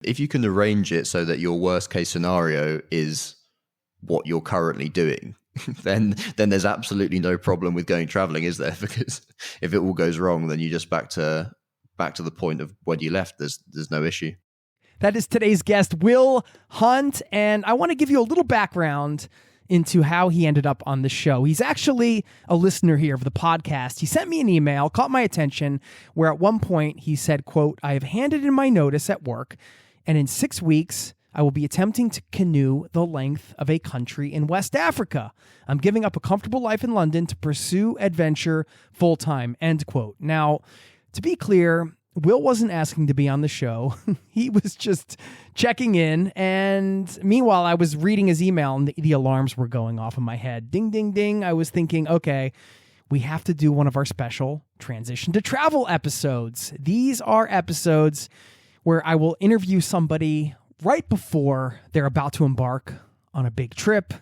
If you can arrange it so that your worst case scenario is what you're currently doing, then there's absolutely no problem with going traveling, is there? Because if it all goes wrong, then you're just back to the point of when you left. There's no issue. That is today's guest, Will Hunt, and I want to give you a little background into how he ended up on the show. He's actually a listener here of the podcast. He sent me an email, caught my attention, where at one point he said, quote, "I have handed in my notice at work, and in 6 weeks, I will be attempting to canoe the length of a country in West Africa. I'm giving up a comfortable life in London to pursue adventure full-time," end quote. Now, to be clear, Will wasn't asking to be on the show. He was just checking in. And meanwhile, I was reading his email and the alarms were going off in my head. Ding, ding, ding. I was thinking, okay, we have to do one of our special transition to travel episodes. These are episodes where I will interview somebody right before they're about to embark on a big trip.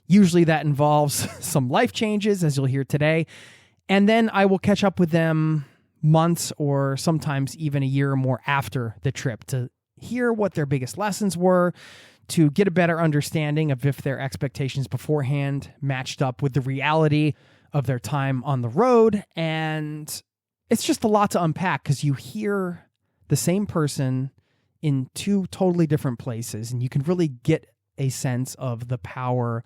Usually that involves some life changes, as you'll hear today. And then I will catch up with them months or sometimes even a year or more after the trip to hear what their biggest lessons were, to get a better understanding of if their expectations beforehand matched up with the reality of their time on the road. And it's just a lot to unpack because you hear the same person in two totally different places, and you can really get a sense of the power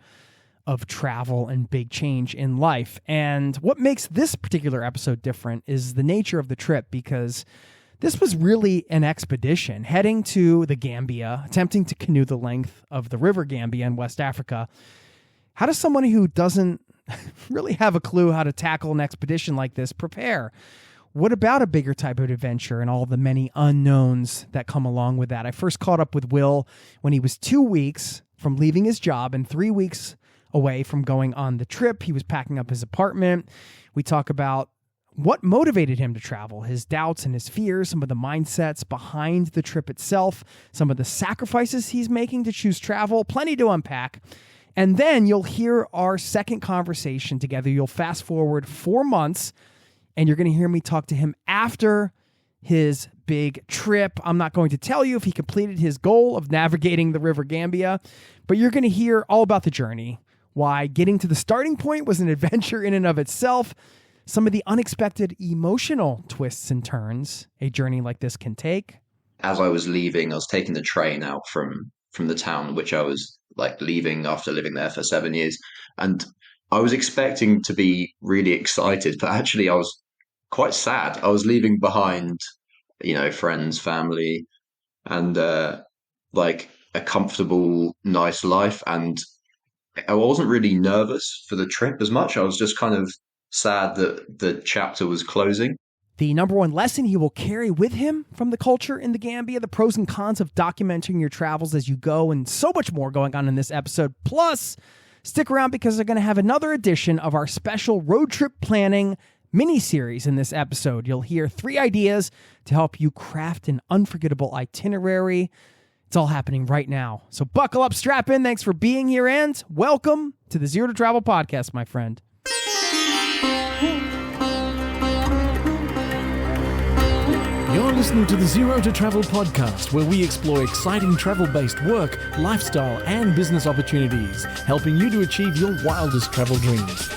of travel and big change in life. And what makes this particular episode different is the nature of the trip, because this was really an expedition heading to the Gambia, attempting to canoe the length of the River Gambia in West Africa. How does someone who doesn't really have a clue how to tackle an expedition like this prepare? What about a bigger type of adventure and all the many unknowns that come along with that? I first caught up with Will when he was 2 weeks from leaving his job and 3 weeks away from going on the trip. He was packing up his apartment. We talk about what motivated him to travel, his doubts and his fears, some of the mindsets behind the trip itself, some of the sacrifices he's making to choose travel, plenty to unpack. And then you'll hear our second conversation together. You'll fast forward 4 months, and you're going to hear me talk to him after his big trip. I'm not going to tell you if he completed his goal of navigating the River Gambia, but you're going to hear all about the journey, why getting to the starting point was an adventure in and of itself, some of the unexpected emotional twists and turns a journey like this can take. As I was leaving, I was taking the train out from the town, which I was leaving after living there for 7 years. And I was expecting to be really excited, but actually I was quite sad. I was leaving behind, friends, family, and a comfortable, nice life. And I wasn't really nervous for the trip as much. I was just kind of sad that the chapter was closing. The number one lesson he will carry with him from the culture in the Gambia, the pros and cons of documenting your travels as you go, and so much more going on in this episode. Plus, stick around because they're going to have another edition of our special road trip planning mini-series in this episode. You'll hear 3 ideas to help you craft an unforgettable itinerary. It's all happening right now. So buckle up, strap in. Thanks for being here, and welcome to the Zero to Travel podcast, my friend. You're listening to the Zero to Travel podcast, where we explore exciting travel-based work, lifestyle, and business opportunities, helping you to achieve your wildest travel dreams.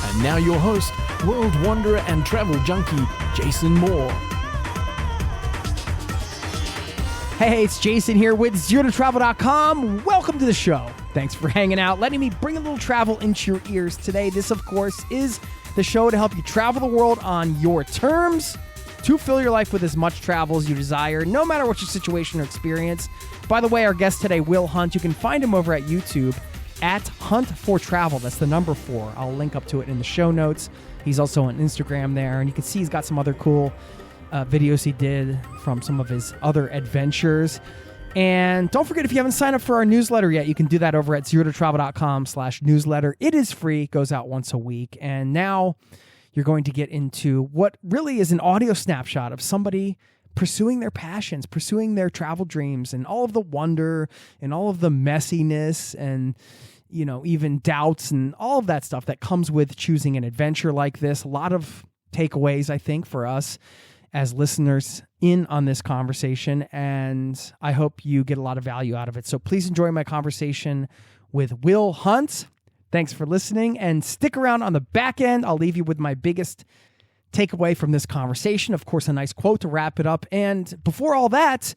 And now your host, world wanderer and travel junkie, Jason Moore. Hey, it's Jason here with ZeroToTravel.com. Welcome to the show. Thanks for hanging out, letting me bring a little travel into your ears today. This, of course, is the show to help you travel the world on your terms, to fill your life with as much travel as you desire, no matter what your situation or experience. By the way, our guest today, Will Hunt, you can find him over at YouTube at Hunt for Travel. That's the number 4. I'll link up to it in the show notes. He's also on Instagram there, and you can see he's got some other cool videos he did from some of his other adventures. And don't forget, if you haven't signed up for our newsletter yet, you can do that over at zerototravel.com/newsletter. It is free, goes out once a week. And now you're going to get into what really is an audio snapshot of somebody pursuing their passions, pursuing their travel dreams, and all of the wonder and all of the messiness and, even doubts and all of that stuff that comes with choosing an adventure like this. A lot of takeaways, I think, for us as listeners in on this conversation, and I hope you get a lot of value out of it. So please enjoy my conversation with Will Hunt. Thanks for listening, and stick around on the back end. I'll leave you with my biggest takeaway from this conversation. Of course, a nice quote to wrap it up. And before all that,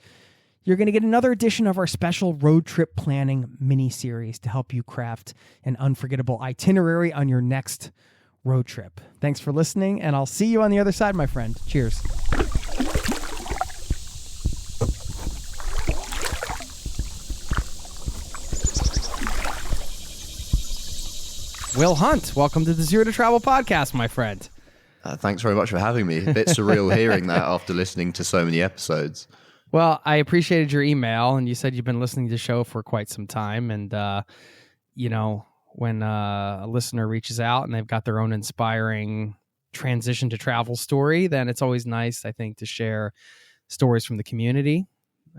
you're going to get another edition of our special road trip planning mini-series to help you craft an unforgettable itinerary on your next road trip. Thanks for listening, and I'll see you on the other side, my friend. Cheers. Will Hunt, welcome to the Zero to Travel podcast, my friend. Thanks very much for having me. A bit surreal hearing that after listening to so many episodes. Well, I appreciated your email, and you said you've been listening to the show for quite some time. And, when a listener reaches out and they've got their own inspiring transition to travel story, then it's always nice, I think, to share stories from the community.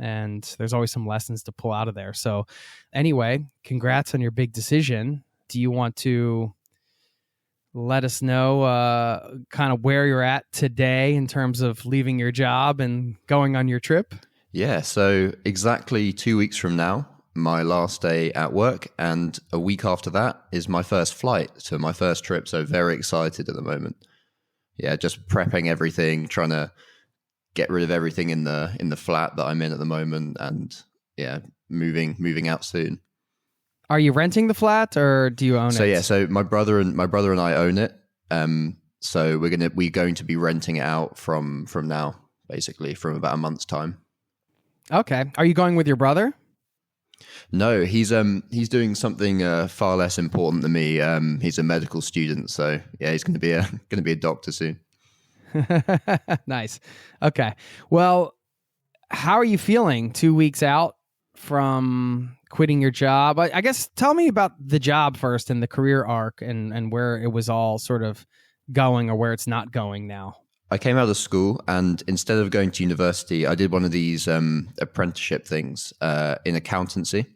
And there's always some lessons to pull out of there. So anyway, congrats on your big decision. Do you want to let us know kind of where you're at today in terms of leaving your job and going on your trip? Yeah, so exactly 2 weeks from now, my last day at work, and a week after that is my first flight to my first trip. So very excited at the moment. Yeah, just prepping everything, trying to get rid of everything in the flat that I'm in at the moment, and yeah, moving out soon. Are you renting the flat or do you own it? So yeah, so my brother and I own it. So we're going to be renting it out from now, basically, from about a month's time. Okay. Are you going with your brother? No, he's doing something far less important than me. He's a medical student, so yeah, he's going to be a doctor soon. Nice. Okay. Well, how are you feeling 2 weeks out from quitting your job? I guess tell me about the job first and the career arc and where it was all sort of going or where it's not going now. I came out of school, and instead of going to university, I did one of these apprenticeship things in accountancy.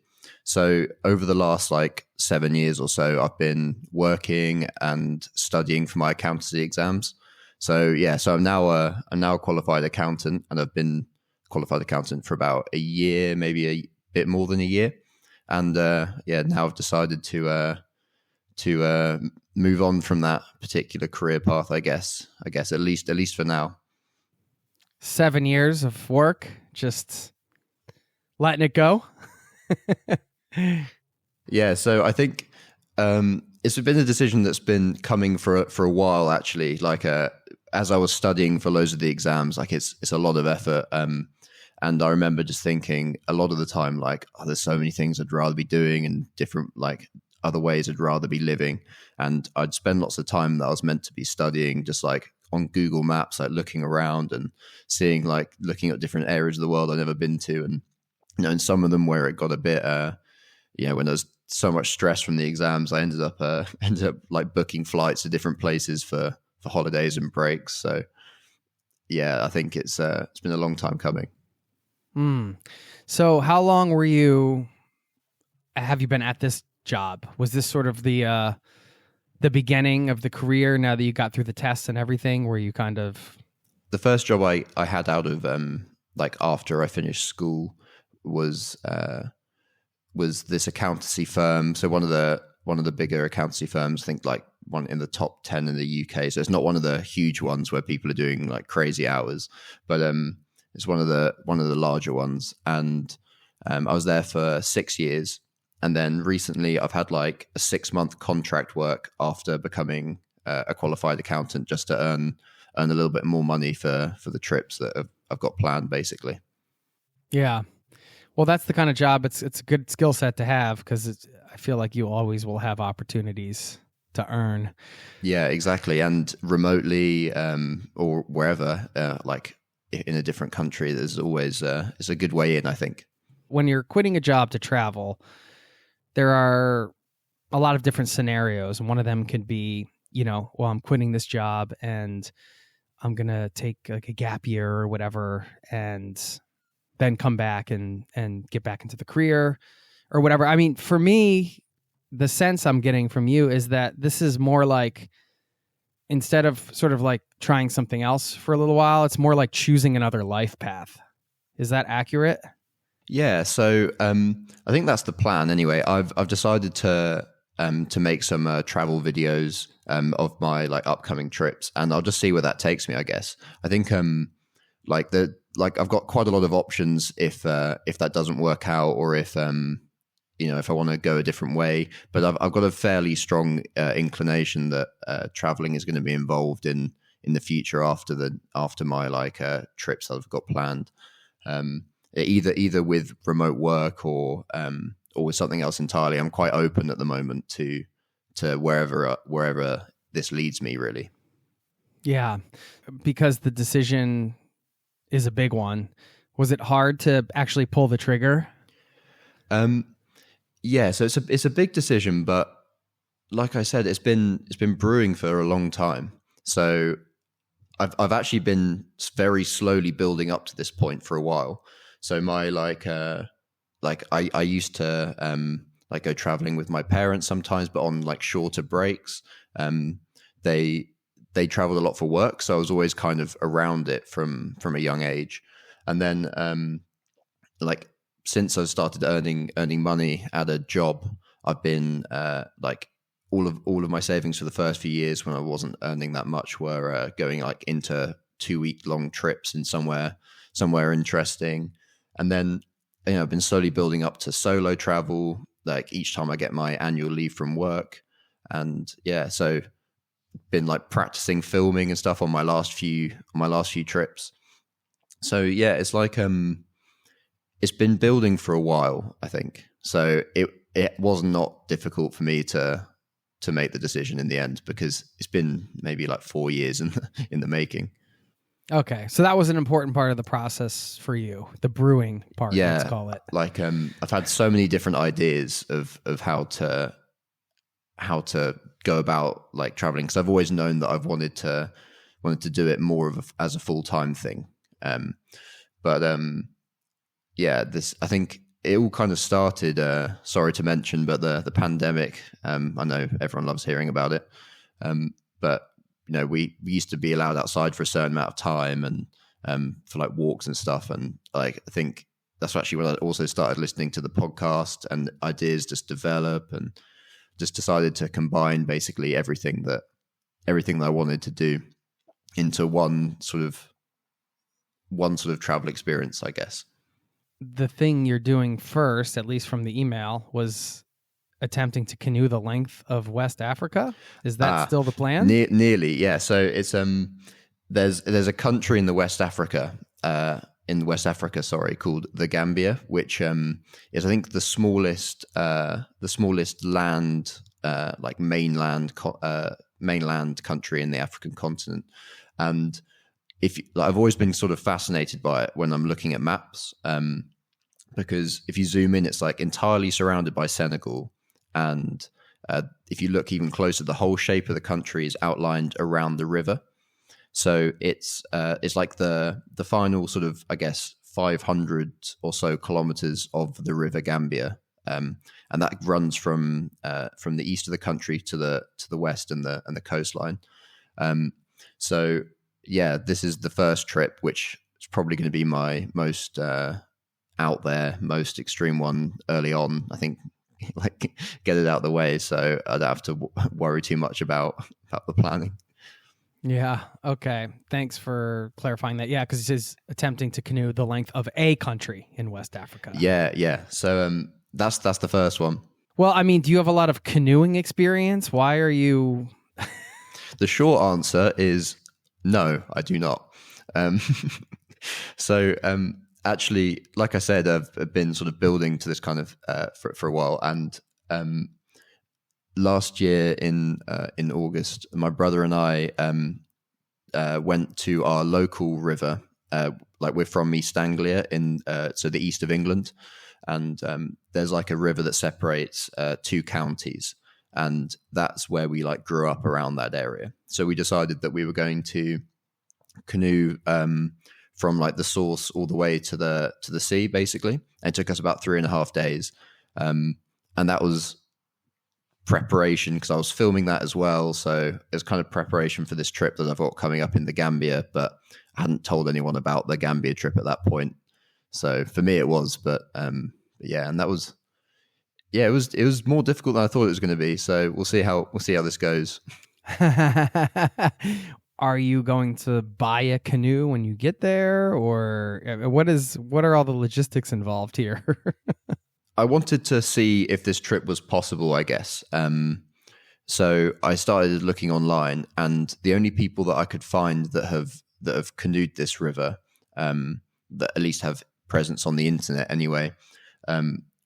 So over the last 7 years or so, I've been working and studying for my accountancy exams. So yeah, so I'm now a qualified accountant, and I've been qualified accountant for about a year, maybe a bit more than a year. And now I've decided to move on from that particular career path. I guess at least for now. 7 years of work, just letting it go. Yeah, so I think it's been a decision that's been coming for a while, actually. As I was studying for loads of the exams, it's a lot of effort. And I remember just thinking a lot of the time, there's so many things I'd rather be doing, and different other ways I'd rather be living. And I'd spend lots of time that I was meant to be studying just on Google Maps, looking around and seeing, looking at different areas of the world I've never been to. And, in some of them where it got a bit, when there was so much stress from the exams, I ended up booking flights to different places for holidays and breaks. So yeah, I think it's been a long time coming. So how long have you been at this job? Was this sort of the beginning of the career now that you got through the tests and everything? Were you kind of... The first job I had out of after I finished school was this accountancy firm. So one of the bigger accountancy firms, I think one in the top 10 in the UK. So it's not one of the huge ones where people are doing crazy hours, but it's one of the larger ones. And I was there for 6 years. And then recently I've had a 6-month contract work after becoming a qualified accountant, just to earn a little bit more money for the trips that I've got planned, basically. Yeah. Well, that's the kind of job, it's a good skill set to have, because I feel like you always will have opportunities to earn. Yeah, exactly. And remotely or wherever, in a different country, there's always it's a good way in, I think. When you're quitting a job to travel, there are a lot of different scenarios. And one of them could be, I'm quitting this job and I'm going to take a gap year or whatever, and then come back and get back into the career or whatever. I mean, for me, the sense I'm getting from you is that this is more like instead of sort of like trying something else for a little while, it's more like choosing another life path. Is that accurate? Yeah, so I think that's the plan. Anyway, I've decided to make some travel videos of my like upcoming trips, and I'll just see where that takes me. I guess I think I've got quite a lot of options if that doesn't work out, or if if I want to go a different way. But I've got a fairly strong inclination that traveling is going to be involved in the future after my trips that I've got planned. Either with remote work or with something else entirely. I'm quite open at the moment to wherever this leads me, really. Yeah, because the decision is a big one. Was it hard to actually pull the trigger? Yeah, so it's a big decision, but like I said, it's been brewing for a long time. So I've actually been very slowly building up to this point for a while. So my I used to go traveling with my parents sometimes, but on like shorter breaks. They traveled a lot for work, so I was always kind of around it from a young age. And then since I started earning money at a job, I've been all of my savings for the first few years when I wasn't earning that much were going like into 2-week long trips in somewhere interesting. And then I've been slowly building up to solo travel, like each time I get my annual leave from work. And yeah, so been like practicing filming and stuff on my last few trips. So yeah, it's like it's been building for a while, I think. So it was not difficult for me to make the decision in the end, because it's been maybe like 4 years in the making. Okay, so that was an important part of the process for you, the brewing part, yeah, let's call it. Like I've had so many different ideas of how to go about like traveling, because I've always known that I've wanted to do it more of as a full-time thing. Yeah, this, I think it all kind of started, sorry to mention, but the pandemic, I know everyone loves hearing about it. But we used to be allowed outside for a certain amount of time, and for like walks and stuff. And like, I think that's actually when I also started listening to the podcast, and ideas just develop, and just decided to combine basically everything that I wanted to do into one sort of travel experience, I guess. The thing you're doing first, at least from the email, was attempting to canoe the length of West Africa. Is that still the plan? Nearly, yeah. So it's there's a country in West Africa, called the Gambia, which is, I think, the smallest land, like mainland country in the African continent. And I've always been sort of fascinated by it when I'm looking at maps, because if you zoom in, it's like entirely surrounded by Senegal, and if you look even closer, the whole shape of the country is outlined around the river. So it's like the final sort of, I guess, 500 or so kilometers of the River Gambia, and that runs from the east of the country to the west and the coastline. So yeah, this is the first trip, which is probably going to be my most out there, most extreme one early on. I think, like, get it out of the way, so I don't have to worry too much about the planning. Yeah. Okay. Thanks for clarifying that. Yeah, because it says attempting to canoe the length of a country in West Africa. Yeah. So that's the first one. Well, I mean, do you have a lot of canoeing experience? Why are you? The short answer is no, I do not. So actually, like I said, I've been sort of building to this kind of for a while, and last year in August, my brother and I went to our local river. Like, we're from East Anglia, so the east of England, and there's like a river that separates 2 counties, and that's where we like grew up, around that area. So we decided that we were going to canoe from like the source all the way to the sea, basically. And it took us about 3.5 days, and that was preparation because I was filming that as well. So it was kind of preparation for this trip that I've got coming up in the Gambia, but I hadn't told anyone about the Gambia trip at that point. So for me it was, but yeah, and that was, yeah, it was more difficult than I thought it was going to be. So we'll see how this goes. Are you going to buy a canoe when you get there, or what are all the logistics involved here? I wanted to see if this trip was possible, I guess. So I started looking online, and the only people that I could find that have canoed this river, that at least have presence on the internet anyway,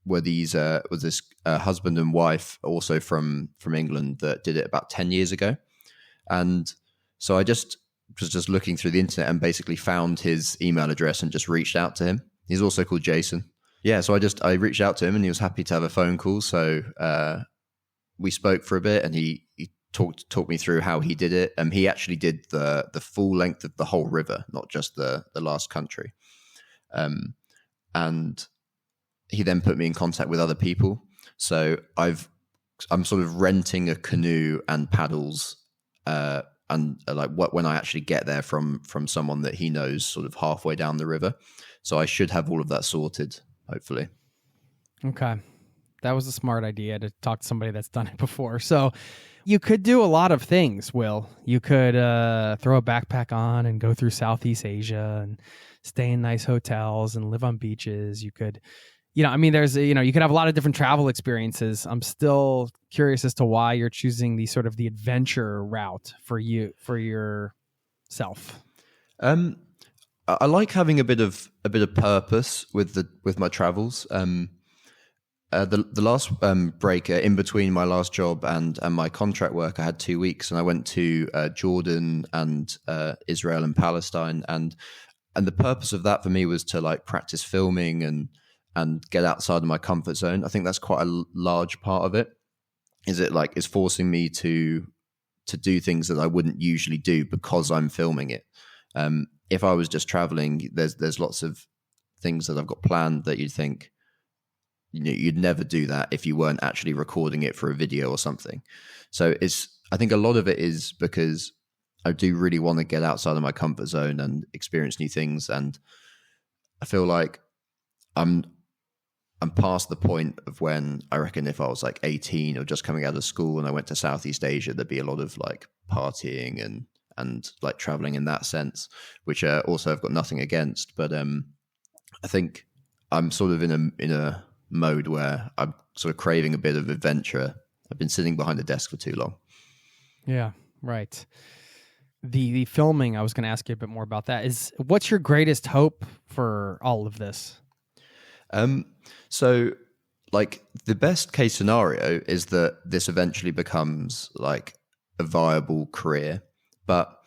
was this husband and wife, also from England, that did it about 10 years ago. And so I was just looking through the internet and basically found his email address and just reached out to him. He's also called Jason. Yeah, so I reached out to him and he was happy to have a phone call. So we spoke for a bit and he talked me through how he did it. He actually did the full length of the whole river, not just the last country. And he then put me in contact with other people. So I'm sort of renting a canoe and paddles, and when I actually get there from someone that he knows sort of halfway down the river. So I should have all of that sorted, hopefully. Okay. That was a smart idea to talk to somebody that's done it before. So you could do a lot of things, Will. You could throw a backpack on and go through Southeast Asia and stay in nice hotels and live on beaches. You could, there's, you could have a lot of different travel experiences. I'm still curious as to why you're choosing the sort of the adventure route for yourself. I like having a bit of purpose with my travels. The last break in between my last job and my contract work, I had 2 weeks, and I went to Jordan and Israel and Palestine, and the purpose of that for me was to practice filming and get outside of my comfort zone. I think that's quite a large part of it. It's forcing me to do things that I wouldn't usually do because I'm filming it. If I was just traveling, there's lots of things that I've got planned that you'd think, you'd never do that if you weren't actually recording it for a video or something. So I think a lot of it is because I do really want to get outside of my comfort zone and experience new things. And I feel like I'm past the point of when I reckon if I was 18 or just coming out of school and I went to Southeast Asia, there'd be a lot of partying and traveling in that sense, which also I've got nothing against. But I think I'm sort of in a mode where I'm sort of craving a bit of adventure. I've been sitting behind a desk for too long. Yeah, right. The filming, I was going to ask you a bit more about that. What's your greatest hope for all of this? So the best case scenario is that this eventually becomes a viable career, but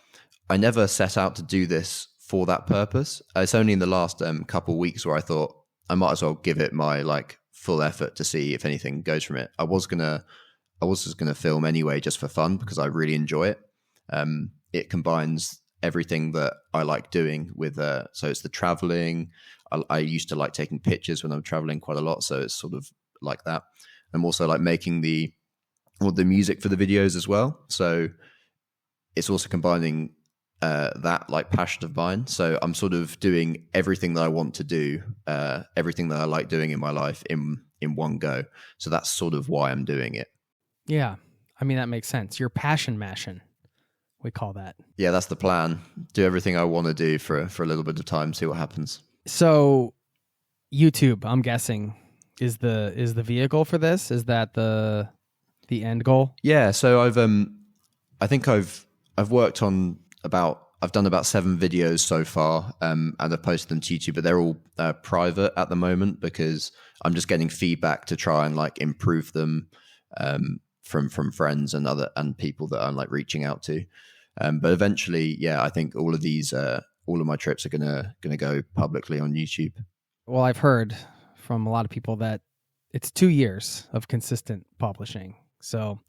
I never set out to do this for that purpose. It's only in the last couple of weeks where I thought I might as well give it my full effort to see if anything goes from it. I was just gonna film anyway, just for fun, because I really enjoy it. It combines everything that I like doing with so it's the traveling. I used to like taking pictures when I'm traveling quite a lot, so it's sort of like that. I'm also making the music for the videos as well, so it's also combining that passion of mine. So I'm sort of doing everything that I want to do, everything that I like doing in my life in one go. So that's sort of why I'm doing it. Yeah, I mean that makes sense. You're passion mashing, we call that. Yeah, that's the plan. Do everything I want to do for a little bit of time, see what happens. So YouTube, I'm guessing, is the vehicle for this? Is that the end goal? Yeah. So I think I've worked on I've done about 7 videos so far, and I've posted them to YouTube, but they're all private at the moment because I'm just getting feedback to try and improve them from friends and people that I'm reaching out to. But eventually, yeah, I think all of my trips are gonna go publicly on YouTube. Well, I've heard from a lot of people that it's 2 years of consistent publishing. So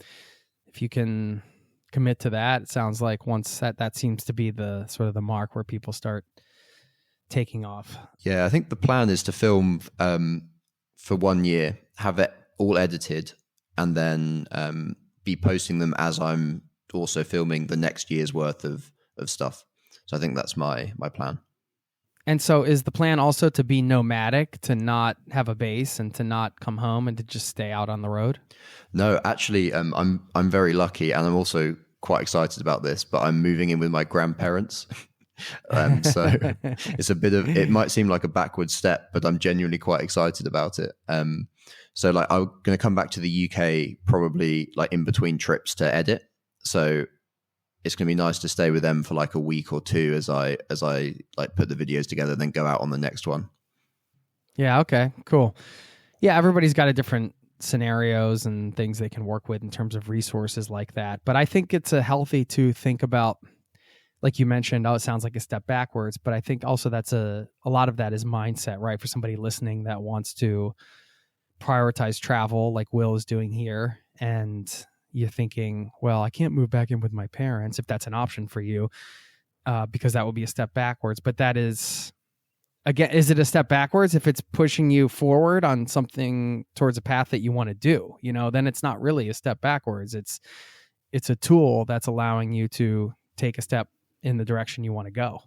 if you can commit to that, it sounds like once that seems to be the sort of the mark where people start taking off. Yeah, I think the plan is to film for 1 year, have it all edited, and then be posting them as I'm also filming the next year's worth of stuff. So I think that's my plan. And so is the plan also to be nomadic, to not have a base and to not come home and to just stay out on the road? No, actually, I'm very lucky, and I'm also quite excited about this, but I'm moving in with my grandparents. So it's a bit of, it might seem like a backward step, but I'm genuinely quite excited about it. So like I'm going to come back to the UK probably like in between trips to edit. So it's going to be nice to stay with them for like a week or two as I like put the videos together, then go out on the next one. Yeah. Okay, cool. Yeah. Everybody's got a different scenarios and things they can work with in terms of resources like that. But I think it's a healthy to think about, like you mentioned, it sounds like a step backwards, but I think also that's a lot of that is mindset, right? For somebody listening that wants to prioritize travel like Will is doing here, and you're thinking, well, I can't move back in with my parents if that's an option for you, because that would be a step backwards. But that is, again, is it a step backwards if it's pushing you forward on something towards a path that you want to do? Then it's not really a step backwards. It's a tool that's allowing you to take a step in the direction you want to go.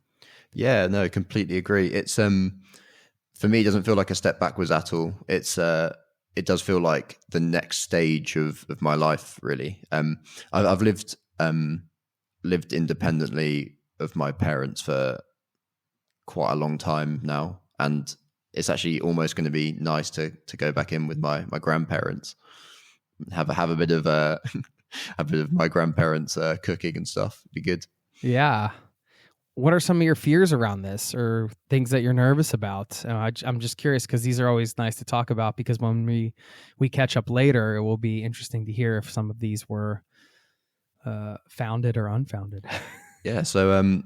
Yeah, no, completely agree. It's for me, it doesn't feel like a step backwards at all. It does feel like the next stage of my life, really. I've lived independently of my parents for quite a long time now, and it's actually almost going to be nice to go back in with my grandparents, have a bit of a bit of my grandparents cooking and stuff. It'd be good. Yeah. What are some of your fears around this, or things that you're nervous about? I'm just curious, because these are always nice to talk about, because when we catch up later, it will be interesting to hear if some of these were founded or unfounded. Yeah. So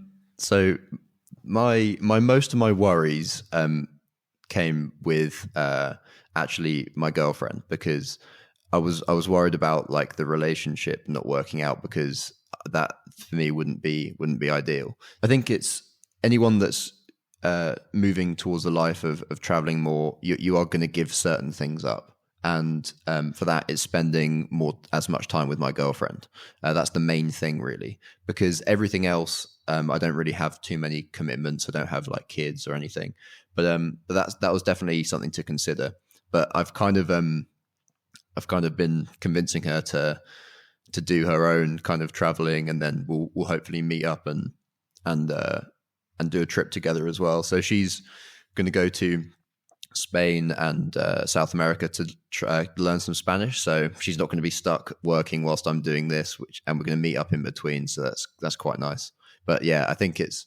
my most of my worries came with actually my girlfriend, because I was worried about like the relationship not working out, because that for me wouldn't be ideal. I think it's anyone that's moving towards a life of traveling more, you are going to give certain things up, and for that it's spending as much time with my girlfriend. That's the main thing, really, because everything else, I don't really have too many commitments. I don't have like kids or anything, but that was definitely something to consider. But I've kind of been convincing her to do her own kind of traveling, and then we'll hopefully meet up and do a trip together as well. So she's going to go to Spain and South America to learn some Spanish. So she's not going to be stuck working whilst I'm doing this, and we're going to meet up in between. So that's quite nice. But yeah, I think it's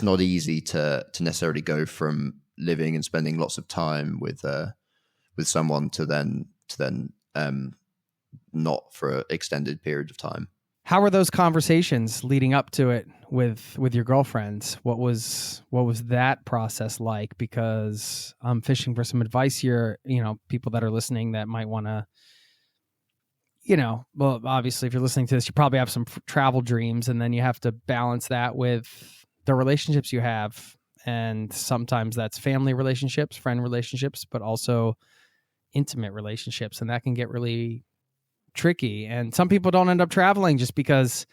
not easy to necessarily go from living and spending lots of time with someone to then not for an extended period of time. How were those conversations leading up to it with your girlfriend? What was that process like? Because I'm fishing for some advice here, people that are listening that might want to, well, obviously if you're listening to this, you probably have some travel dreams, and then you have to balance that with the relationships you have. And sometimes that's family relationships, friend relationships, but also intimate relationships. And that can get really tricky, and some people don't end up traveling just because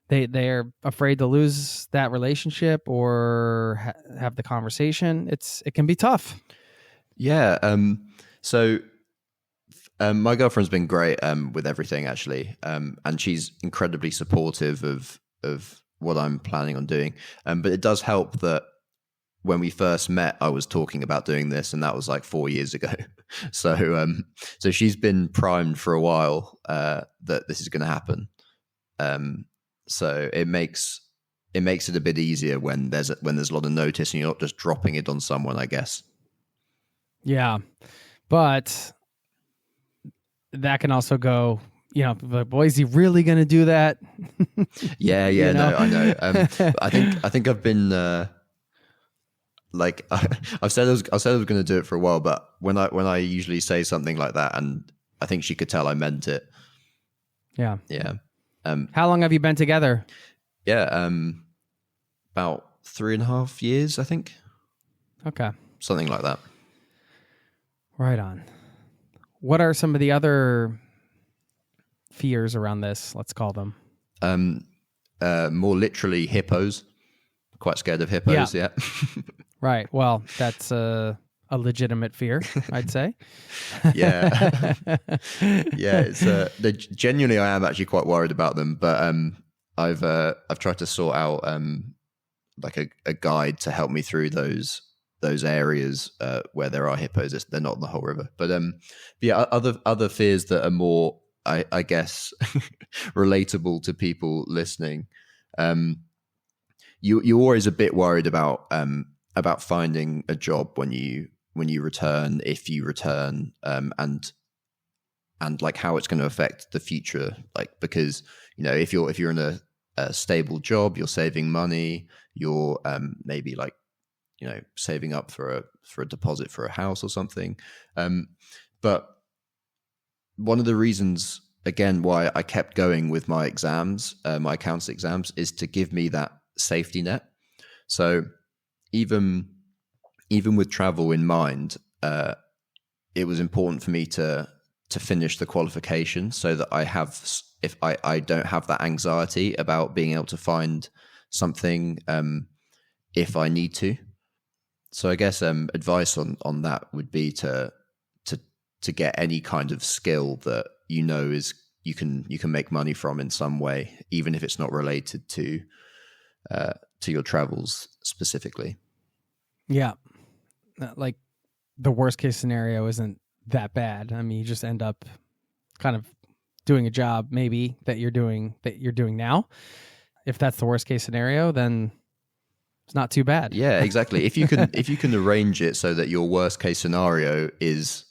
they're afraid to lose that relationship or have the conversation. It can be tough. Yeah. So my girlfriend's been great with everything, actually, and she's incredibly supportive of what I'm planning on doing. But it does help that when we first met, I was talking about doing this, and that was like 4 years ago. So she's been primed for a while that this is going to happen. So it makes it a bit easier when there's a lot of notice, and you're not just dropping it on someone, I guess. Yeah, but that can also go, boy, is he really going to do that? Yeah, no, I know. I think I've been. Like I've said I was going to do it for a while, but when I usually say something like that, and I think she could tell I meant it. Yeah. How long have you been together? Yeah, about 3.5 years, I think. Okay. Something like that. Right on. What are some of the other fears around this? Let's call them. More literally, hippos. Quite scared of hippos. Yeah. Right. Well, that's a legitimate fear, I'd say. Yeah. Yeah. It's genuinely, I am actually quite worried about them, but I've tried to sort out like a guide to help me through those areas where there are hippos. They're not in the whole river, but yeah, other fears that are more, I guess, relatable to people listening. You're always a bit worried about finding a job when you return, if you return, and like how it's going to affect the future. Like, because if you're in a stable job, you're saving money, you're maybe like saving up for a deposit for a house or something. But one of the reasons, again, why I kept going with my exams, my accounts exams, is to give me that safety net. So even with travel in mind, it was important for me to finish the qualification so that I don't have that anxiety about being able to find something if I need to. So I guess advice on that would be to get any kind of skill that is you can make money from in some way, even if it's not related to your travels specifically. Yeah. Like the worst case scenario isn't that bad. I mean, you just end up kind of doing a job maybe that you're doing now. If that's the worst case scenario, then it's not too bad. Yeah, exactly. If you can arrange it so that your worst case scenario is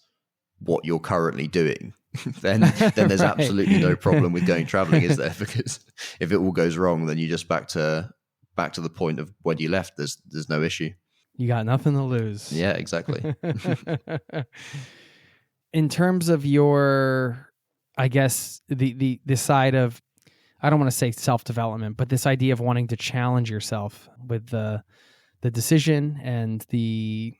what you're currently doing, then there's Right. absolutely no problem with going traveling, is there? Because if it all goes wrong, then you're just back to the point of when you left. There's no issue. You got nothing to lose. Yeah, exactly. In terms of your, I guess, the side of, I don't want to say self-development, but this idea of wanting to challenge yourself with the decision and the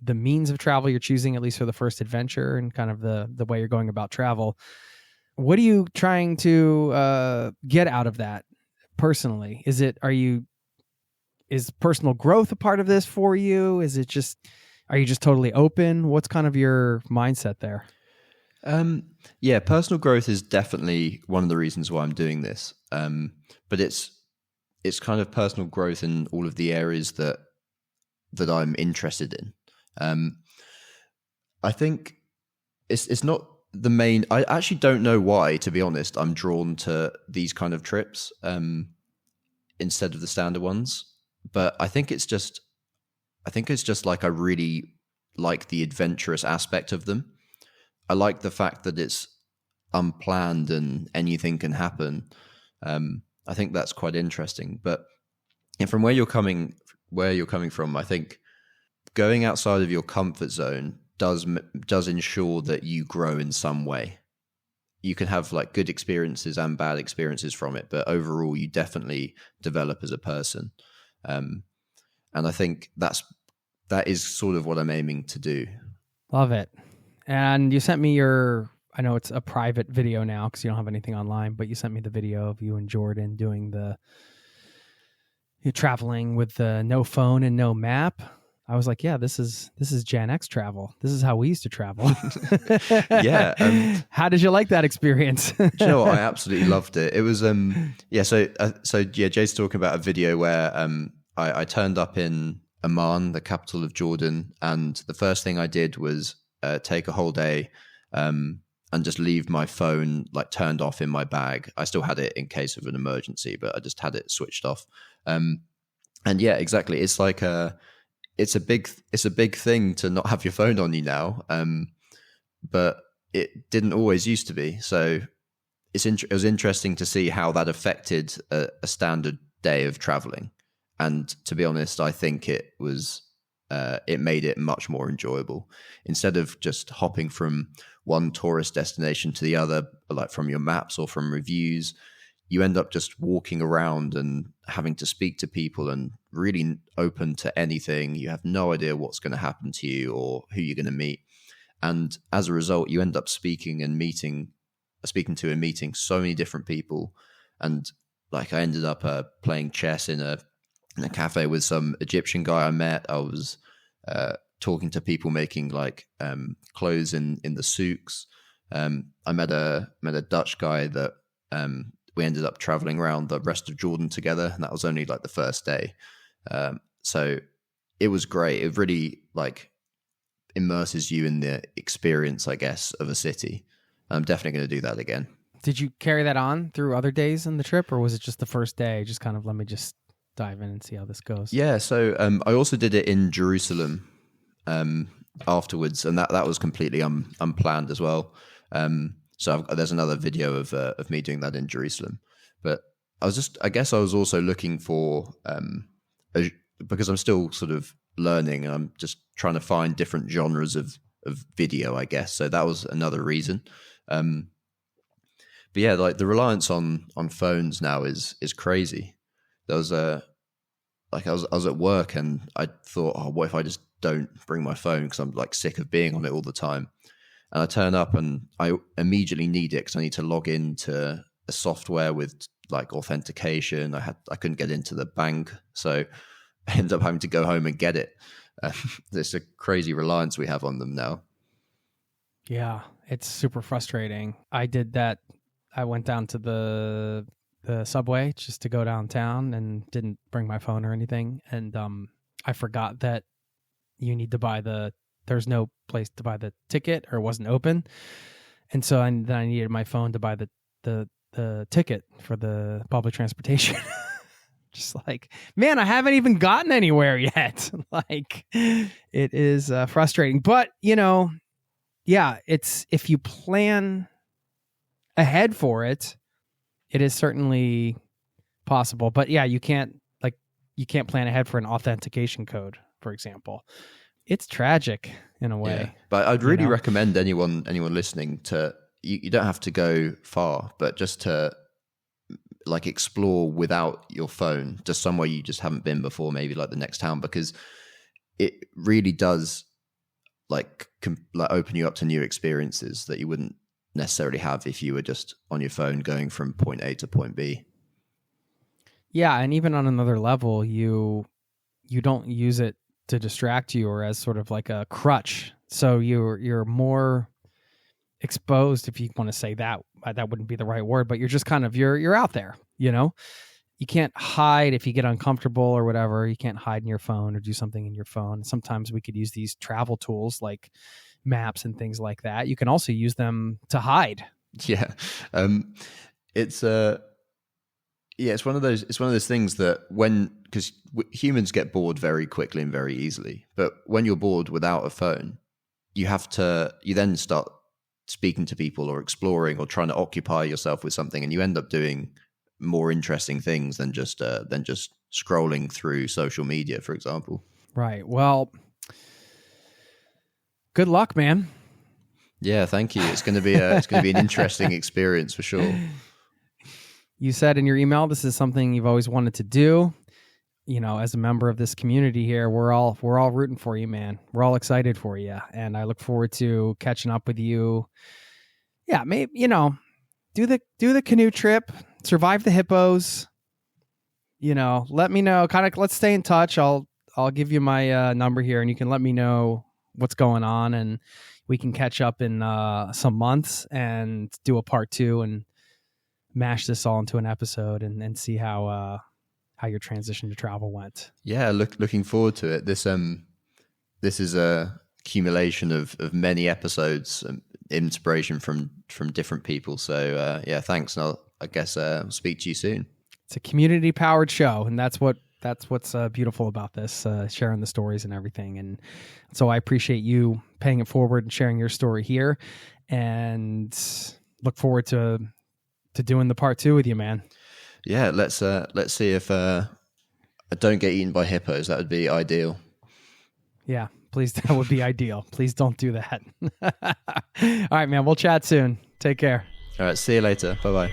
means of travel you're choosing, at least for the first adventure, and kind of the way you're going about travel. What are you trying to get out of that personally? Is personal growth a part of this for you? Are you just totally open? What's kind of your mindset there? Yeah, personal growth is definitely one of the reasons why I'm doing this. But it's kind of personal growth in all of the areas that I'm interested in. I think it's not the main. I actually don't know why, to be honest. I'm drawn to these kind of trips instead of the standard ones. But I think it's just like I really like the adventurous aspect of them. I like the fact that it's unplanned and anything can happen. I think that's quite interesting. But from where you're coming from, I think going outside of your comfort zone does ensure that you grow in some way. You can have like good experiences and bad experiences from it, but overall you definitely develop as a person. And I think that is sort of what I'm aiming to do. Love it. And you sent me I know it's a private video now because you don't have anything online, but you sent me the video of you and Jordan doing you're traveling with the no phone and no map. I was like, yeah, this is Gen X travel. This is how we used to travel. Yeah. How did you like that experience? Do you know what? I absolutely loved it. It was, yeah. So Jay's talking about a video where I turned up in Amman, the capital of Jordan, and the first thing I did was take a whole day and just leave my phone like turned off in my bag. I still had it in case of an emergency, but I just had it switched off. And yeah, exactly. It's like it's a big thing to not have your phone on you now, but it didn't always used to be. So it was interesting to see how that affected a standard day of traveling. And to be honest, I think it made it much more enjoyable. Instead of just hopping from one tourist destination to the other, like from your maps or from reviews, you end up just walking around and having to speak to people and really open to anything. You have no idea what's going to happen to you or who you're going to meet. And as a result, you end up speaking and meeting so many different people. And like I ended up playing chess in a cafe with some Egyptian guy I met. I was talking to people making like clothes in the souks. I met a Dutch guy that we ended up traveling around the rest of Jordan together, and that was only like the first day. So it was great. It really like immerses you in the experience, I guess, of a city. I'm definitely going to do that again. Did you carry that on through other days in the trip, or was it just the first day? Just kind of let me just dive in and see how this goes. Yeah, so I also did it in Jerusalem afterwards, and that was completely unplanned as well. So there's another video of me doing that in Jerusalem. But I guess I was also looking for because I'm still sort of learning, and I'm just trying to find different genres of video, I guess. So that was another reason. But yeah, like the reliance on phones now is crazy. There was I was at work and I thought, oh, what if I just don't bring my phone because I'm like sick of being on it all the time. And I turn up and I immediately need it because I need to log into a software with like authentication. I couldn't get into the bank, so I ended up having to go home and get it. There's a crazy reliance we have on them now. Yeah, it's super frustrating. I did that. I went down to the subway just to go downtown and didn't bring my phone or anything. And I forgot that you need to there's no place to buy the ticket, or it wasn't open. And so then I needed my phone to buy the ticket for the public transportation. Just like, man, I haven't even gotten anywhere yet. Like, it is frustrating. But, yeah, it's if you plan ahead for it, it is certainly possible. But yeah, you can't plan ahead for an authentication code, for example. It's tragic in a way. Yeah. But I'd really recommend anyone listening you don't have to go far, but just to like explore without your phone, just somewhere you just haven't been before, maybe like the next town, because it really does like open you up to new experiences that you wouldn't necessarily have if you were just on your phone going from point A to point B. Yeah, and even on another level, you don't use it to distract you or as sort of like a crutch. So you're more exposed, if you want to say that wouldn't be the right word, but you're just kind of you're out there. You can't hide if you get uncomfortable or whatever. You can't hide in your phone or do something in your phone. Sometimes we could use these travel tools like maps and things like that. You can also use them to hide. Yeah. It's one of those things that because humans get bored very quickly and very easily, but when you're bored without a phone, you then start speaking to people or exploring or trying to occupy yourself with something, and you end up doing more interesting things than just scrolling through social media, for example. Right. Well, good luck, man. Yeah, thank you. It's going to be an interesting experience for sure. You said in your email this is something you've always wanted to do. As a member of this community here, we're all rooting for you, man. We're all excited for you, and I look forward to catching up with you. Yeah, maybe do the canoe trip, survive the hippos. Let me know. Kind of, let's stay in touch. I'll give you my number here, and you can let me know what's going on, and we can catch up in some months and do a part 2 and mash this all into an episode and see how your transition to travel went. Yeah, looking forward to it. This is a accumulation of many episodes, inspiration from different people. So yeah, thanks. And I guess I'll speak to you soon. It's a community powered show, and that's what's beautiful about this, sharing the stories and everything. And so I appreciate you paying it forward and sharing your story here, and look forward to doing the part 2 with you, man. Yeah, let's see if I don't get eaten by hippos. That would be ideal. Yeah, please, that would be ideal. Please don't do that. All right, man, we'll chat soon. Take care. All right, see you later. Bye-bye.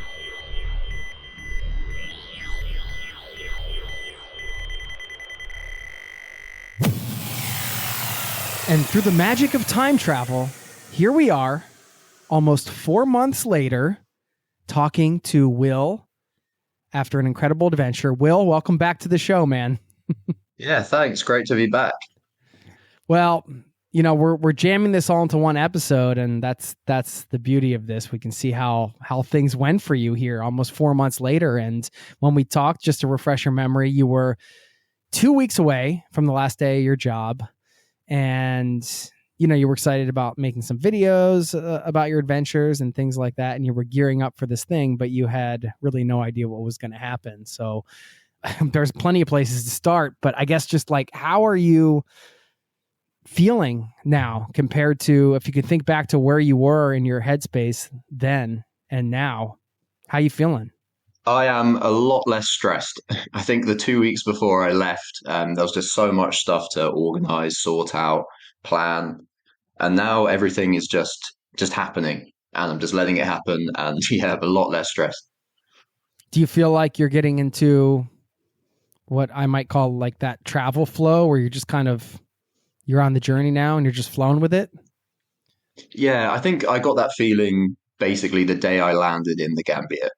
And through the magic of time travel, here we are, almost 4 months later, talking to Will after an incredible adventure. Will, welcome back to the show, man. Yeah, thanks. Great to be back. Well, we're jamming this all into one episode, and that's the beauty of this. We can see how things went for you here almost 4 months later. And when we talked, just to refresh your memory, you were 2 weeks away from the last day of your job, and you were excited about making some videos about your adventures and things like that, and you were gearing up for this thing, but you had really no idea what was going to happen. So there's plenty of places to start, but I guess just like, how are you feeling now compared to, if you could think back to where you were in your headspace then and now, how you feeling? I am a lot less stressed. I think the 2 weeks before I left, there was just so much stuff to organize, sort out, plan. And now everything is just happening, and I'm just letting it happen. And yeah, a lot less stressed. Do you feel like you're getting into what I might call like that travel flow, where you're just you're on the journey now and you're just flowing with it? Yeah, I think I got that feeling basically the day I landed in the Gambia.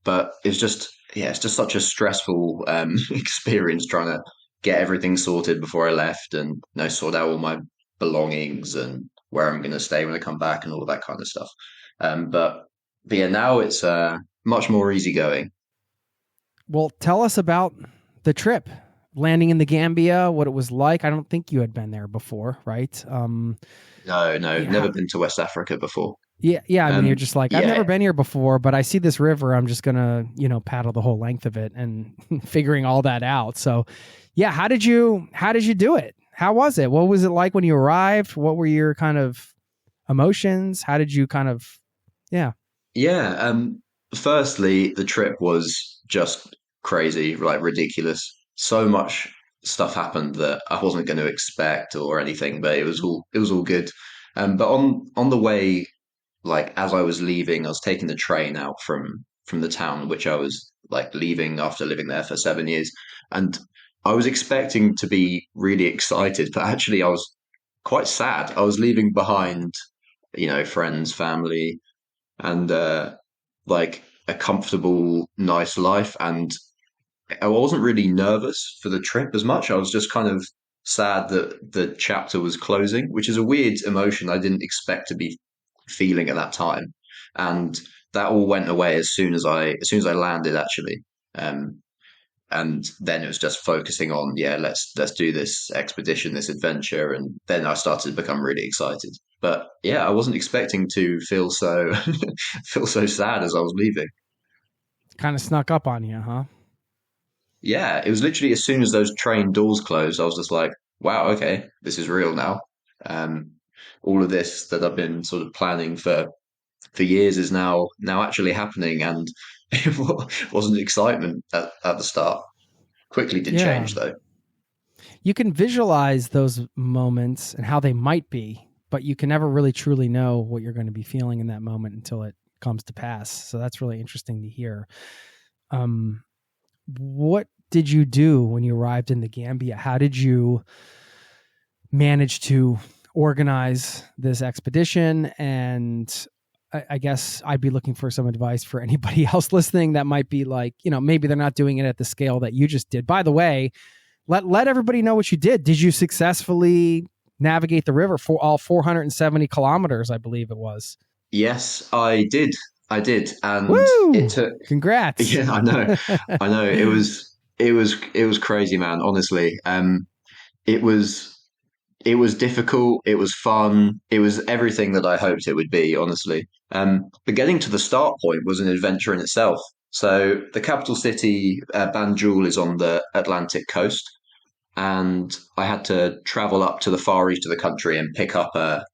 But it's just such a stressful experience trying to get everything sorted before I left, and sort out all my belongings and where I'm going to stay when I come back and all of that kind of stuff. But yeah, now it's much more easygoing. Well, tell us about the trip, landing in the Gambia, what it was like. I don't think you had been there before, right? No, Yeah. never been to West Africa before. Yeah. I mean, you're just like, I've Yeah. never been here before, but I see this river. I'm just gonna, paddle the whole length of it and figuring all that out. So, yeah, how did you do it? How was it? What was it like when you arrived? What were your kind of emotions? How did you yeah. Yeah. Firstly, the trip was just crazy, like ridiculous. So much stuff happened that I wasn't going to expect or anything, but it was all good. But on the way, like as I was leaving, I was taking the train out from the town which I was like leaving after living there for 7 years, and I was expecting to be really excited, but actually I was quite sad. I was leaving behind, friends, family, and like a comfortable, nice life, and I wasn't really nervous for the trip as much. I was just kind of sad that the chapter was closing, which is a weird emotion I didn't expect to be feeling at that time. And that all went away as soon as I landed actually. And then it was just focusing on, yeah, let's do this expedition, this adventure, and then I started to become really excited. But yeah, I wasn't expecting to feel so feel so sad as I was leaving. Kind of snuck up on you, huh? Yeah, it was literally as soon as those train doors closed, I was just like, wow, okay, this is real now. Um, all of this that I've been sort of planning for years is now actually happening, and it wasn't excitement at the start. Quickly did Yeah. change though. You can visualize those moments and how they might be, but you can never really truly know what you're going to be feeling in that moment until it comes to pass. So that's really interesting to hear. What did you do when you arrived in the Gambia? How did you manage to organize this expedition? And I guess I'd be looking for some advice for anybody else listening that might be like, maybe they're not doing it at the scale that you just did. By the way, let everybody know what you did. Did you successfully navigate the river for all 470 kilometers, I believe it was? Yes, I did. And Woo! it took. Congrats. Yeah, I know. I know. It was crazy, man. Honestly, it was it was difficult. It was fun. It was everything that I hoped it would be, honestly. But getting to the start point was an adventure in itself. So the capital city, Banjul, is on the Atlantic coast, and I had to travel up to the far east of the country and pick up a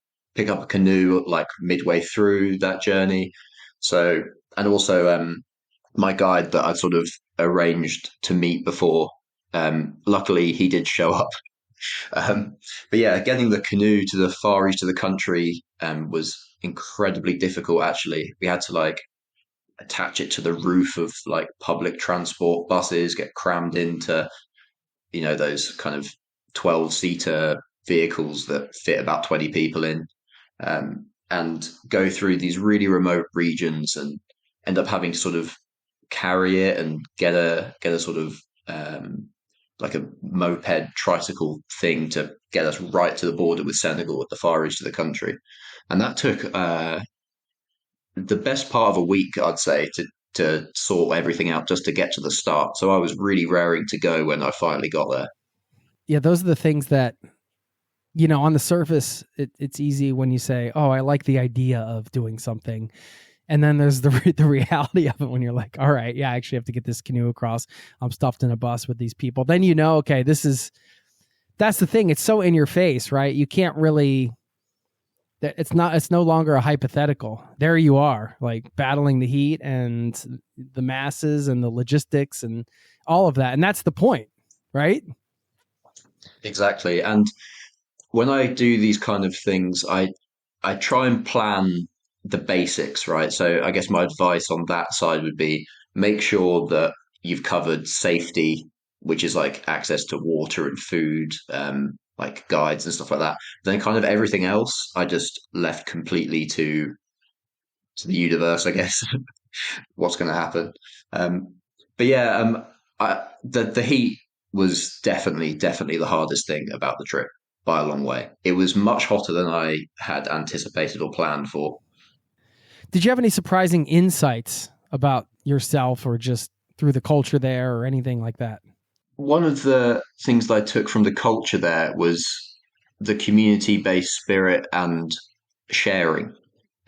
canoe like midway through that journey. So, and also my guide that I sort of arranged to meet before. Luckily, he did show up. Um, but yeah, getting the canoe to the far east of the country was incredibly difficult. Actually, we had to like attach it to the roof of like public transport buses, get crammed into those kind of 12-seater vehicles that fit about 20 people in. and go through these really remote regions and end up having to sort of carry it and get a sort of like a moped tricycle thing to get us right to the border with Senegal at the far east of the country. And that took the best part of a week, I'd say, to sort everything out just to get to the start. So I was really raring to go when I finally got there. Yeah, those are the things that, on the surface, it's easy when you say, oh, I like the idea of doing something. And then there's the reality of it when you're like, all right, yeah, I actually have to get this canoe across. I'm stuffed in a bus with these people. Then okay, that's the thing. It's so in your face, right? You can't really, it's no longer a hypothetical. There you are, like battling the heat and the masses and the logistics and all of that. And that's the point, right? Exactly. And when I do these kind of things, I try and plan the basics, right? So I guess my advice on that side would be make sure that you've covered safety, which is like access to water and food, like guides and stuff like that. Then kind of everything else, I just left completely to the universe, I guess. What's going to happen? But yeah, the heat was definitely the hardest thing about the trip by a long way. It was much hotter than I had anticipated or planned for. Did you have any surprising insights about yourself or just through the culture there or anything like that? One of the things that I took from the culture there was the community-based spirit and sharing.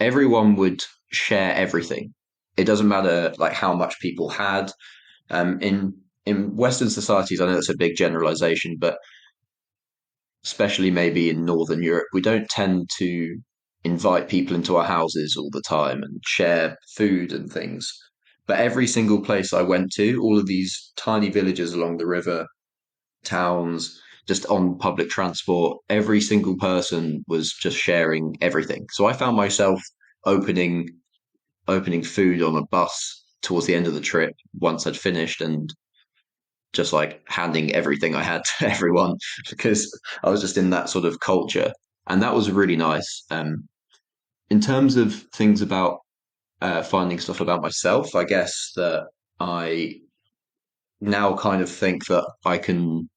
Everyone would share everything. It doesn't matter like how much people had. In Western societies, I know that's a big generalization, but especially maybe in Northern Europe, we don't tend to invite people into our houses all the time and share food and things. But every single place I went to, all of these tiny villages along the river, towns, just on public transport, every single person was just sharing everything. So I found myself opening food on a bus towards the end of the trip once I'd finished and just like handing everything I had to everyone because I was just in that sort of culture. And that was really nice. In terms of things about finding stuff about myself, I guess that I now kind of think that I can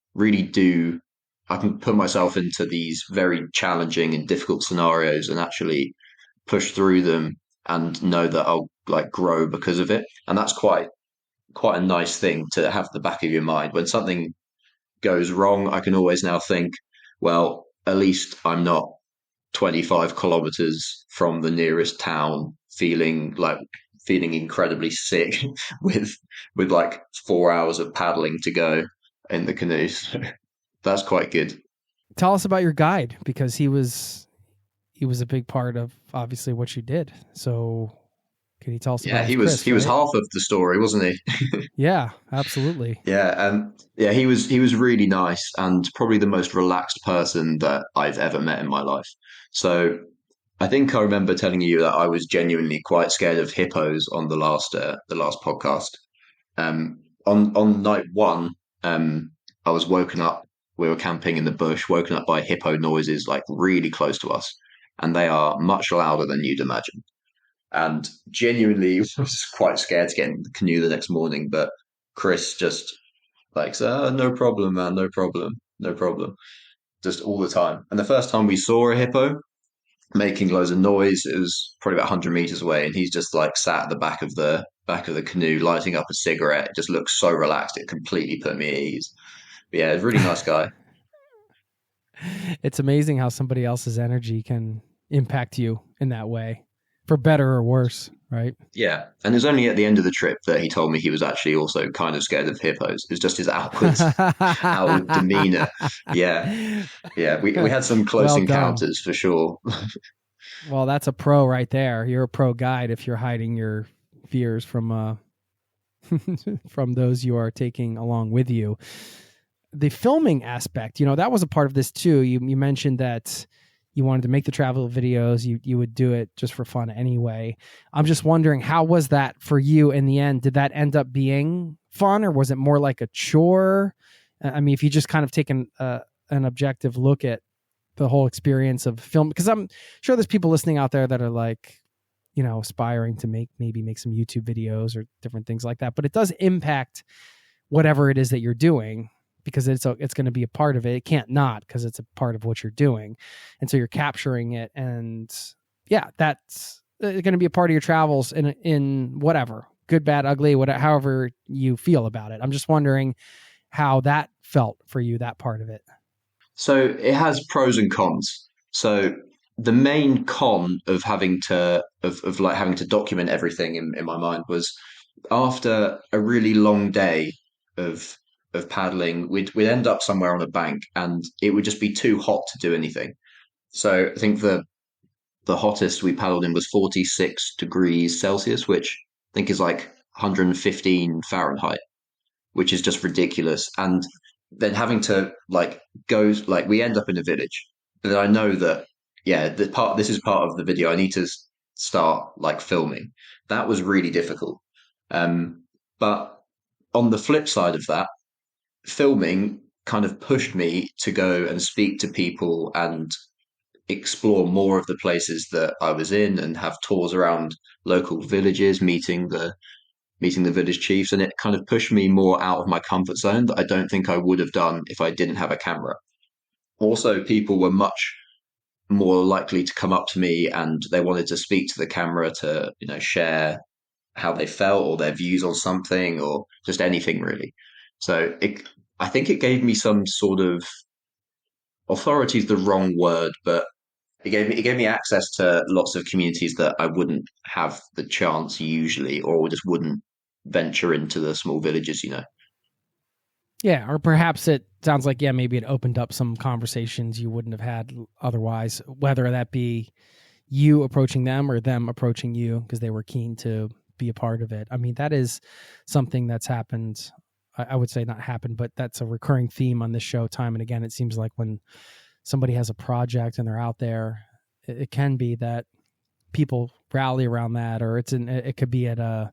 put myself into these very challenging and difficult scenarios and actually push through them and know that I'll like grow because of it. And that's quite a nice thing to have at the back of your mind. When something goes wrong, I can always now think, well, at least I'm not 25 kilometers from the nearest town feeling incredibly sick with like 4 hours of paddling to go in the canoes. That's quite good. Tell us about your guide, because he was a big part of obviously what you did. So can you tell us about he Chris, he was right? half of the story, wasn't he? Yeah, absolutely. Yeah, he was really nice and probably the most relaxed person that I've ever met in my life. So I think I remember telling you that I was genuinely quite scared of hippos on the last podcast. On night one, I was woken up. We were camping in the bush, woken up by hippo noises like really close to us, and they are much louder than you'd imagine. And genuinely was quite scared to get in the canoe the next morning. But Chris just like said, oh, no problem, man, no problem, no problem, just all the time. And the first time we saw a hippo making loads of noise, it was probably about 100 meters away, and he's just like sat at the back of the canoe, lighting up a cigarette. It just looks so relaxed. It completely put me at ease. But yeah, a really nice guy. It's amazing how somebody else's energy can impact you in that way, for better or worse, right? Yeah, and it was only at the end of the trip that he told me he was actually also kind of scared of hippos. It was just his outward demeanor. Yeah, yeah, we had some close Well encounters for sure. Well, that's a pro right there. You're a pro guide if you're hiding your fears from from those you are taking along with you. The filming aspect, that was a part of this too. You mentioned that you wanted to make the travel videos. You would do it just for fun anyway. I'm just wondering, how was that for you in the end? Did that end up being fun, or was it more like a chore? I mean, if you just kind of take an objective look at the whole experience of film? Because I'm sure there's people listening out there that are like, aspiring to maybe make some YouTube videos or different things like that. But it does impact whatever it is that you're doing, because it's going to be a part of it. It can't not, because it's a part of what you're doing. And so you're capturing it. And yeah, that's going to be a part of your travels in whatever, good, bad, ugly, whatever, however you feel about it. I'm just wondering how that felt for you, that part of it. So it has pros and cons. So the main con of having to having to document everything in my mind was, after a really long day of paddling, we'd end up somewhere on a bank and it would just be too hot to do anything. So I think the hottest we paddled in was 46 degrees Celsius, which I think is like 115 Fahrenheit, which is just ridiculous. And then having to go, we end up in a village, but then I know that, yeah, this is part of the video. I need to start filming. That was really difficult. But on the flip side of that, filming kind of pushed me to go and speak to people and explore more of the places that I was in, and have tours around local villages, meeting the village chiefs, and it kind of pushed me more out of my comfort zone that I don't think I would have done if I didn't have a camera. Also, people were much more likely to come up to me and they wanted to speak to the camera to, share how they felt or their views on something or just anything really. So I think it gave me some sort of, authority is the wrong word, but it gave me access to lots of communities that I wouldn't have the chance usually, or just wouldn't venture into the small villages. Yeah, or perhaps it sounds like, maybe it opened up some conversations you wouldn't have had otherwise, whether that be you approaching them or them approaching you because they were keen to be a part of it. I mean, that is something that's happened. I would say not happened, but that's a recurring theme on this show time and again. It seems like when somebody has a project and they're out there, it can be that people rally around that, or it could be at a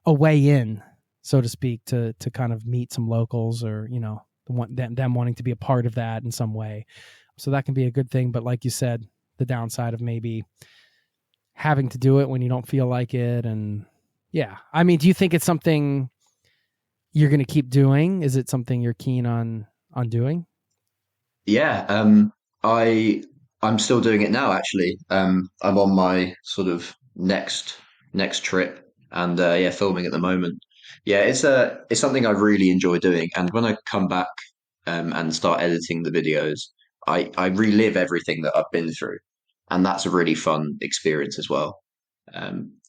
way in, so to speak, to kind of meet some locals, or them wanting to be a part of that in some way. So that can be a good thing. But like you said, the downside of maybe having to do it when you don't feel like it. And yeah, I mean, do you think it's something you're going to keep doing? Is it something you're keen on doing? Yeah, I'm still doing it now. Actually, I'm on my sort of next trip, and yeah, filming at the moment. Yeah, it's something I really enjoy doing, and when I come back and start editing the videos, I relive everything that I've been through, and that's a really fun experience as well.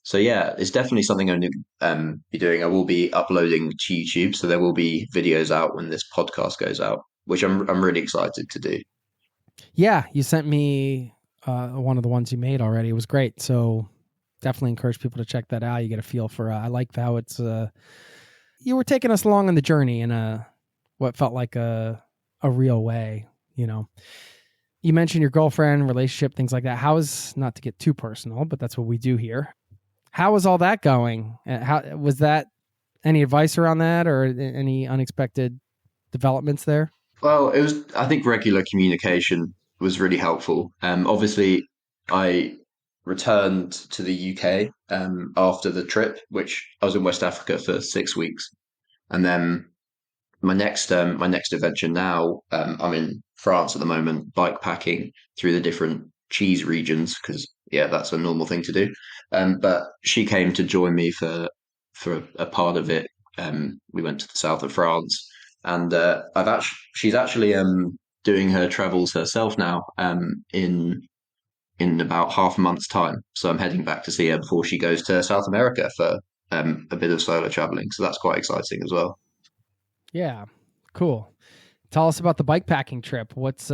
So yeah, it's definitely something I'm going to be doing. I will be uploading to YouTube, so there will be videos out when this podcast goes out, which I'm really excited to do. Yeah, you sent me one of the ones you made already. It was great. So definitely encourage people to check that out. You get a feel for. I like how it's. You were taking us along on the journey in what felt like a real way. You mentioned your girlfriend, relationship, things like that. How is, not to get too personal, but that's what we do here. How was all that going? How was that? Any advice around that, or any unexpected developments there? Well, I think regular communication was really helpful. Obviously, I returned to the UK after the trip, which I was in West Africa for 6 weeks, and then my next adventure now, I'm in France at the moment, bike packing through the different cheese regions because yeah, that's a normal thing to do. But she came to join me for a part of it. We went to the south of France, and she's actually doing her travels herself now in about half a month's time. So I'm heading back to see her before she goes to South America for a bit of solo traveling. So that's quite exciting as well. Yeah, cool. Tell us about the bike packing trip. What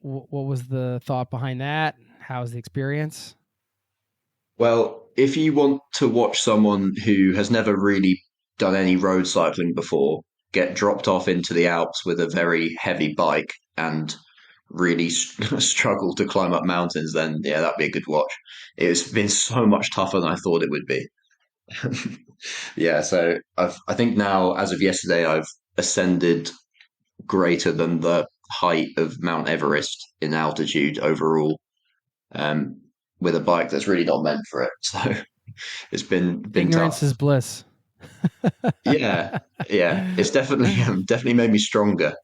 was the thought behind that? How was the experience? Well, if you want to watch someone who has never really done any road cycling before get dropped off into the Alps with a very heavy bike and really struggle to climb up mountains, then yeah, that'd be a good watch. It's been so much tougher than I thought it would be. Yeah, so I think now, as of yesterday, I've ascended greater than the height of Mount Everest in altitude overall, um, with a bike that's really not meant for it. So it's been Ignorance tough. is bliss. Yeah, yeah, it's definitely definitely made me stronger.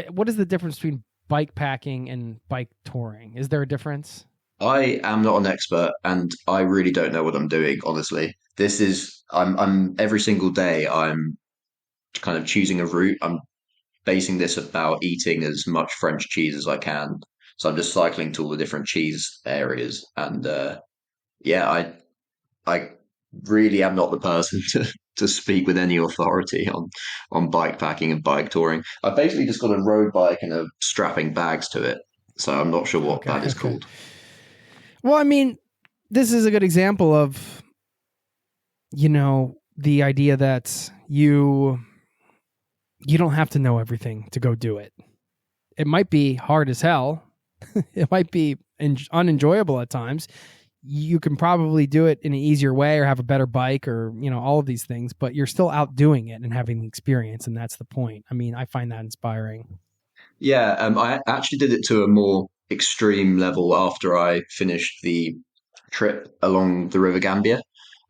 What is the difference between bike packing and bike touring? Is there a difference? I am not an expert, and I really don't know what I'm doing. Honestly, I'm every single day I'm kind of choosing a route. I'm basing this about eating as much French cheese as I can. So I'm just cycling to all the different cheese areas, and yeah, I really am not the person to speak with any authority on bike packing and bike touring. I've basically just got a road bike and a strapping bags to it, so I'm not sure what Okay. that is Okay. called. Well, I mean, this is a good example of, the idea that you don't have to know everything to go do it. It might be hard as hell. It might be unenjoyable at times. You can probably do it in an easier way or have a better bike or, all of these things, but you're still out doing it and having the experience. And that's the point. I mean, I find that inspiring. Yeah, I actually did it to a more extreme level after I finished the trip along the River Gambia.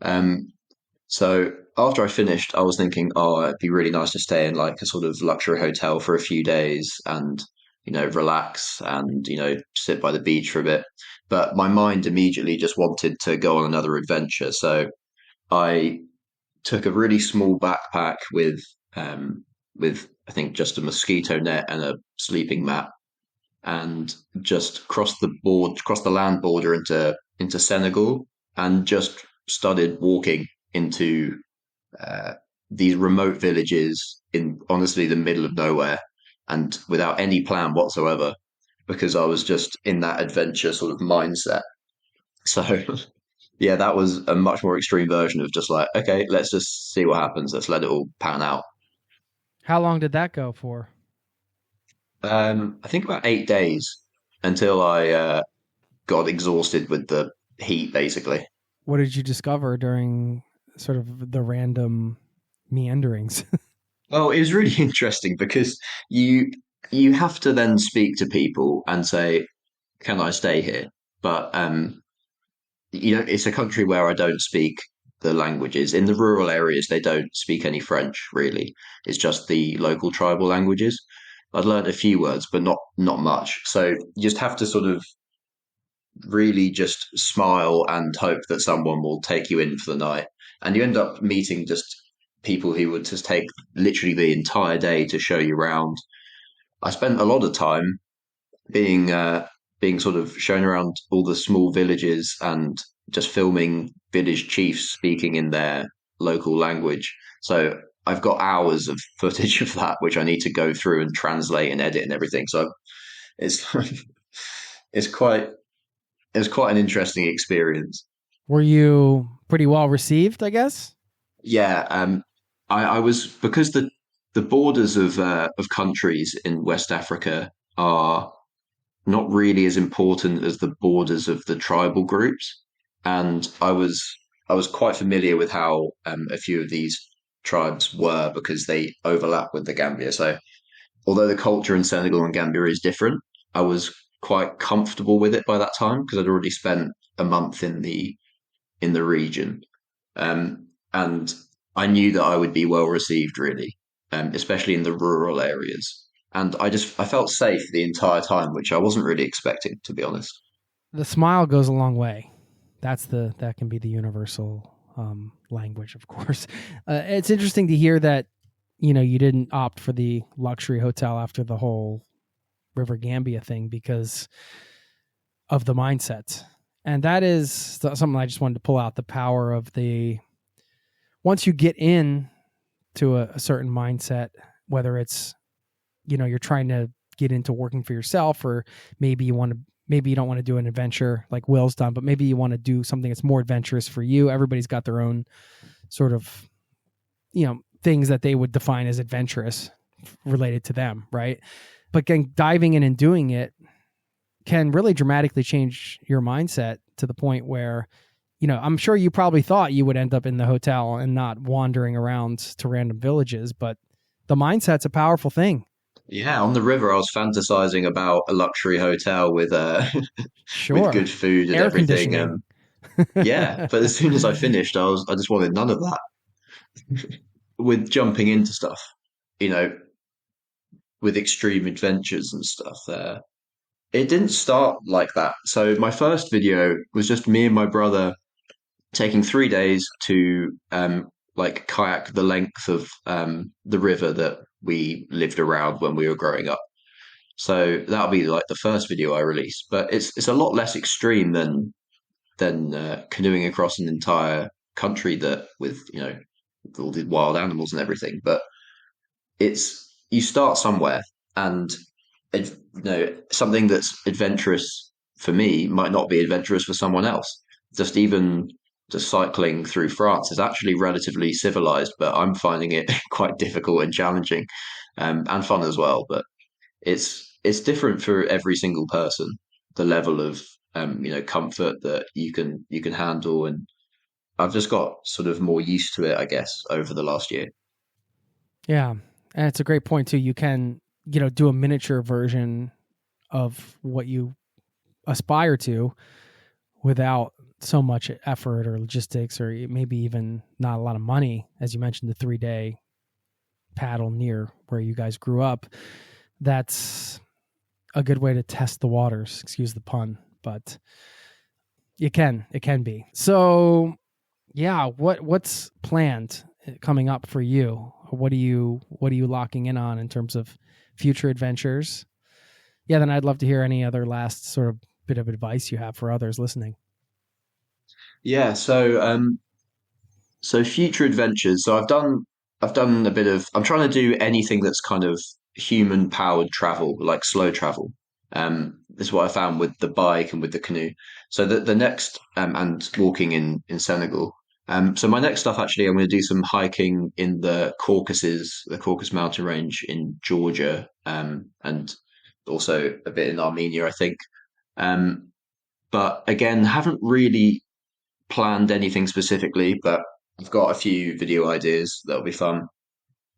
Um, So after I finished, I was thinking, oh, it'd be really nice to stay in like a sort of luxury hotel for a few days and, relax and, sit by the beach for a bit. But my mind immediately just wanted to go on another adventure. So I took a really small backpack with I think just a mosquito net and a sleeping mat and just crossed the land border into Senegal and just started walking into uh, these remote villages in honestly the middle of nowhere and without any plan whatsoever because I was just in that adventure sort of mindset. So yeah, that was a much more extreme version of just like, okay, let's just see what happens. Let's let it all pan out. How long did that go for? I think about 8 days until I got exhausted with the heat, basically. What did you discover during sort of the random meanderings? Well, it was really interesting because you you have to then speak to people and say, "Can I stay here?" But it's a country where I don't speak the languages. In the rural areas, they don't speak any French really. It's just the local tribal languages. I'd learned a few words, but not much. So you just have to sort of really just smile and hope that someone will take you in for the night. And you end up meeting just people who would just take literally the entire day to show you around. I spent a lot of time being being sort of shown around all the small villages and just filming village chiefs speaking in their local language. So I've got hours of footage of that, which I need to go through and translate and edit and everything. So it's it's quite it was quite an interesting experience. Were you pretty well received, I guess? Yeah, I was because the borders of countries in West Africa are not really as important as the borders of the tribal groups, and I was quite familiar with how a few of these tribes were because they overlap with the Gambia. So although the culture in Senegal and Gambia is different, I was quite comfortable with it by that time because I'd already spent a month in the region. And I knew that I would be well received, really, especially in the rural areas. And I felt safe the entire time, which I wasn't really expecting, to be honest. The smile goes a long way. That can be the universal language, of course. It's interesting to hear that you didn't opt for the luxury hotel after the whole River Gambia thing because of the mindset, and that is something I just wanted to pull out the power of the once you get in to a certain mindset, whether it's you're trying to get into working for yourself, or maybe you don't want to do an adventure like Will's done, but maybe you want to do something that's more adventurous for you. Everybody's got their own sort of, things that they would define as adventurous related to them. Right. But then diving in and doing it can really dramatically change your mindset to the point where, I'm sure you probably thought you would end up in the hotel and not wandering around to random villages, but the mindset's a powerful thing. Yeah, on the river, I was fantasizing about a luxury hotel with with good Sure. food and Air everything. conditioning. Yeah, but as soon as I finished, I just wanted none of that. With jumping into stuff, you know, with extreme adventures and stuff. It didn't start like that. So my first video was just me and my brother taking 3 days to like kayak the length of the river that we lived around when we were growing up. So that'll be like the first video I release, but it's a lot less extreme than canoeing across an entire country that with with all the wild animals and everything. But it's you start somewhere, and something that's adventurous for me might not be adventurous for someone else. Even just cycling through France is actually relatively civilized, but I'm finding it quite difficult and challenging, and fun as well. But it's different for every single person. The level of comfort that you can handle, and I've just got sort of more used to it, I guess, over the last year. Yeah. And it's a great point too. You can, do a miniature version of what you aspire to without so much effort or logistics or maybe even not a lot of money. As you mentioned, the 3-day paddle near where you guys grew up. That's a good way to test the waters, excuse the pun, but it can be. So yeah, what's planned coming up for you? What are you locking in on in terms of future adventures? Yeah, then I'd love to hear any other last sort of bit of advice you have for others listening. Yeah, so future adventures. So I've done a bit of. I'm trying to do anything that's kind of human powered travel, like slow travel. This is what I found with the bike and with the canoe. So the next and walking in Senegal. So my next stuff actually, I'm going to do some hiking in the Caucasus, the Caucasus mountain range in Georgia, and also a bit in Armenia, I think. Um, but again, haven't really planned anything specifically, but I've got a few video ideas that'll be fun.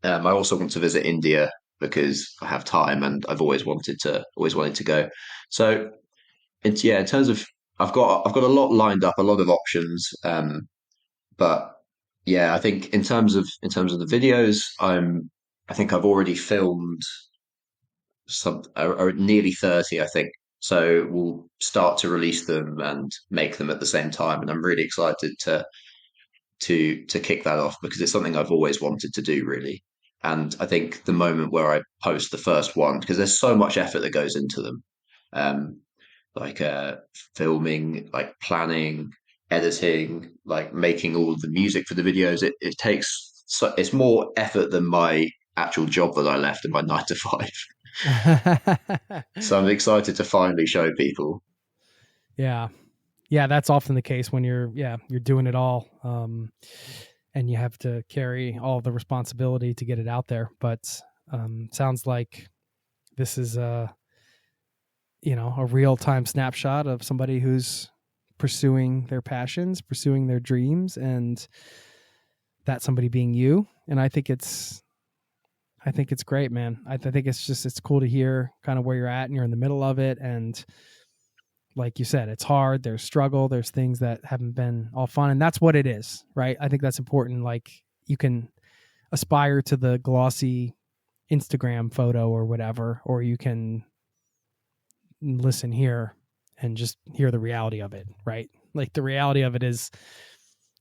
I also want to visit India because I have time and I've always wanted to go. So it's in terms of I've got a lot lined up, a lot of options. But yeah, I think in terms of the videos, I think I've already filmed nearly 30, I think. So we'll start to release them and make them at the same time, and I'm really excited to kick that off because it's something I've always wanted to do, really. And I think the moment where I post the first one, because there's so much effort that goes into them, um, like filming, like planning, editing, like making all of the music for the videos. It takes it's more effort than my actual job that I left in my 9 to 5. So I'm excited to finally show people. Yeah. Yeah, that's often the case when you're doing it all. And you have to carry all the responsibility to get it out there. But sounds like this is a real time snapshot of somebody who's pursuing their passions, pursuing their dreams, and that somebody being you. And I think it's great, man. I think it's cool to hear kind of where you're at and you're in the middle of it. And like you said, it's hard. There's struggle. There's things that haven't been all fun. And that's what it is, right? I think that's important. Like you can aspire to the glossy Instagram photo or whatever, or you can listen here and just hear the reality of it, right? Like the reality of it is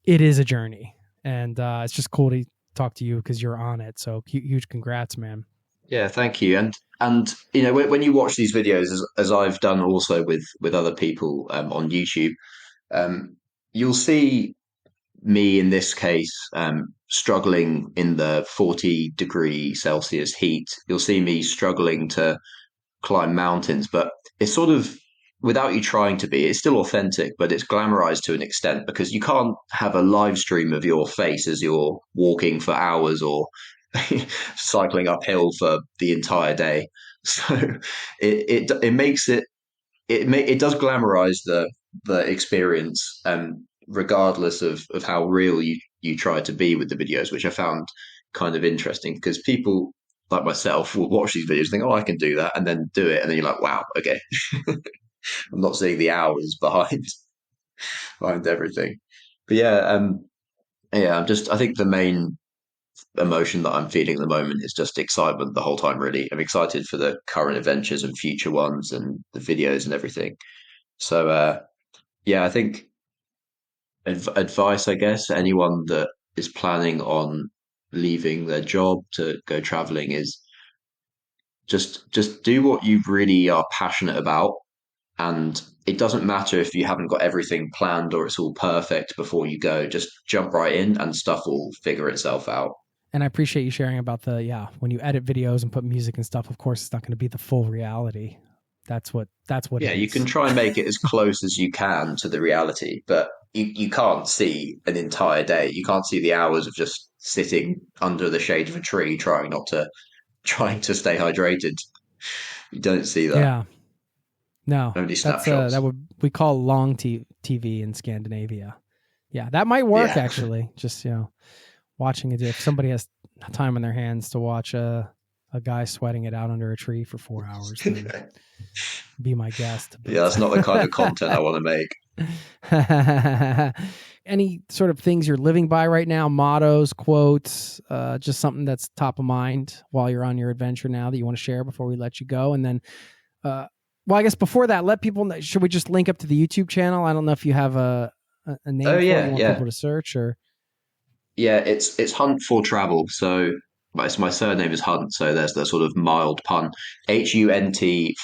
a journey. And it's just cool to talk to you because you're on it. So huge congrats, man. Yeah, thank you. And when you watch these videos, as I've done also with other people on YouTube, you'll see me in this case struggling in the 40-degree Celsius heat. You'll see me struggling to climb mountains, but it's sort of without you trying to be, it's still authentic, but it's glamorized to an extent because you can't have a live stream of your face as you're walking for hours or cycling uphill for the entire day. So it makes it does glamorize the experience, regardless of how real you try to be with the videos, which I found kind of interesting because people like myself will watch these videos, think, oh, I can do that, and then do it, and then you're like, wow, okay, I'm not seeing the hours behind everything. But yeah, I think the main emotion that I'm feeling at the moment is just excitement the whole time. Really, I'm excited for the current adventures and future ones and the videos and everything. So yeah, I think advice, I guess, anyone that is planning on leaving their job to go traveling is just do what you really are passionate about, and it doesn't matter if you haven't got everything planned or it's all perfect before you go. Just jump right in and stuff will figure itself out. And I appreciate you sharing about when you edit videos and put music and stuff, of course, it's not going to be the full reality. That's what Yeah, it you is. can try and make it as close as you can to the reality, but you can't see an entire day. You can't see the hours of just sitting under the shade of a tree trying to stay hydrated. You don't see that. Yeah. No, Only that's snapshots. we call long TV in Scandinavia. Yeah, that might work actually. Just, watching it. If somebody has time on their hands to watch a guy sweating it out under a tree for 4 hours, then be my guest. But... Yeah, that's not the kind of content I want to make. Any sort of things you're living by right now? Mottos, quotes, just something that's top of mind while you're on your adventure now that you want to share before we let you go? And then, well, I guess before that, let people know, should we just link up to the YouTube channel? I don't know if you have a name for it you want people to search or... Yeah, it's Hunt for Travel. So my surname is Hunt, so there's the sort of mild pun. HUNT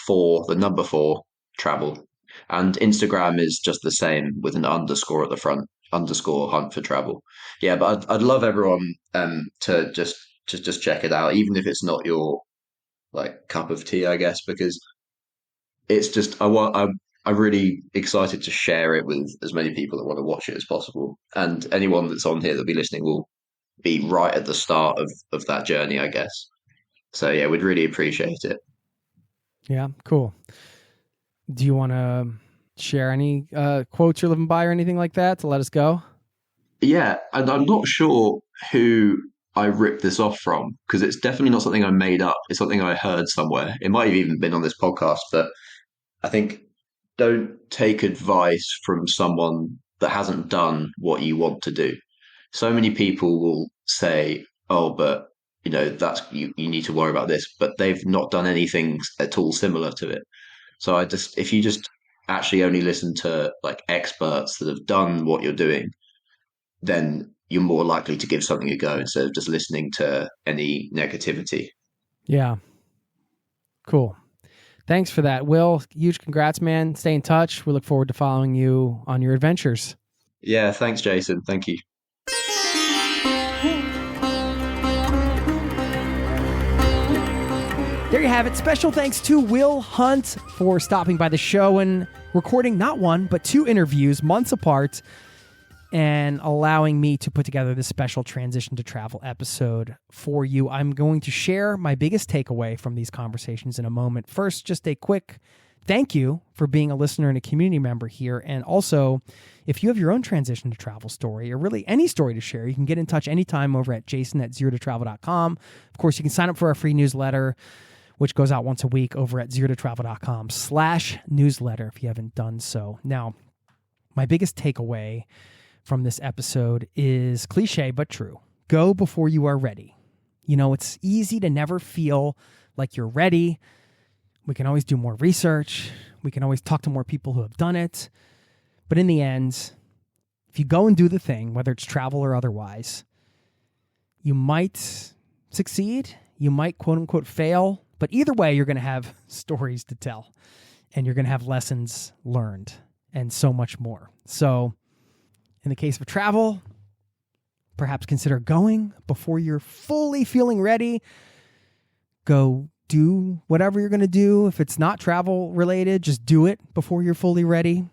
for the number 4 travel. And Instagram is just the same with an underscore at the front, underscore Hunt for Travel. Yeah, but I'd love everyone to just check it out, even if it's not your like cup of tea, I guess, because it's just I'm really excited to share it with as many people that want to watch it as possible. And anyone that's on here that'll be listening will be right at the start of that journey, I guess. So yeah, we'd really appreciate it. Yeah, cool. Do you want to share any quotes you're living by or anything like that to let us go? Yeah, and I'm not sure who I ripped this off from, because it's definitely not something I made up. It's something I heard somewhere. It might have even been on this podcast, but I think don't take advice from someone that hasn't done what you want to do. So many people will say, oh, but that's you need to worry about this, but they've not done anything at all similar to it. So if you just actually only listen to like experts that have done what you're doing, then you're more likely to give something a go instead of just listening to any negativity. Yeah. Cool. Thanks for that, Will. Huge congrats, man. Stay in touch. We look forward to following you on your adventures. Yeah, thanks, Jason. Thank you. There you have it. Special thanks to Will Hunt for stopping by the show and recording not one, but 2 interviews months apart and allowing me to put together this special transition to travel episode for you. I'm going to share my biggest takeaway from these conversations in a moment. First, just a quick thank you for being a listener and a community member here. And also, if you have your own transition to travel story or really any story to share, you can get in touch anytime over at jason@zerototravel.com. Of course, you can sign up for our free newsletter, which goes out once a week over at zerototravel.com/newsletter if you haven't done so. Now, my biggest takeaway from this episode is cliche but true. Go before you are ready. It's easy to never feel like you're ready. We can always do more research. We can always talk to more people who have done it. But in the end, if you go and do the thing, whether it's travel or otherwise, you might succeed. You might quote unquote fail. But either way, you're going to have stories to tell and you're going to have lessons learned and so much more. So in the case of travel, perhaps consider going before you're fully feeling ready. Go do whatever you're going to do. If it's not travel related, just do it before you're fully ready.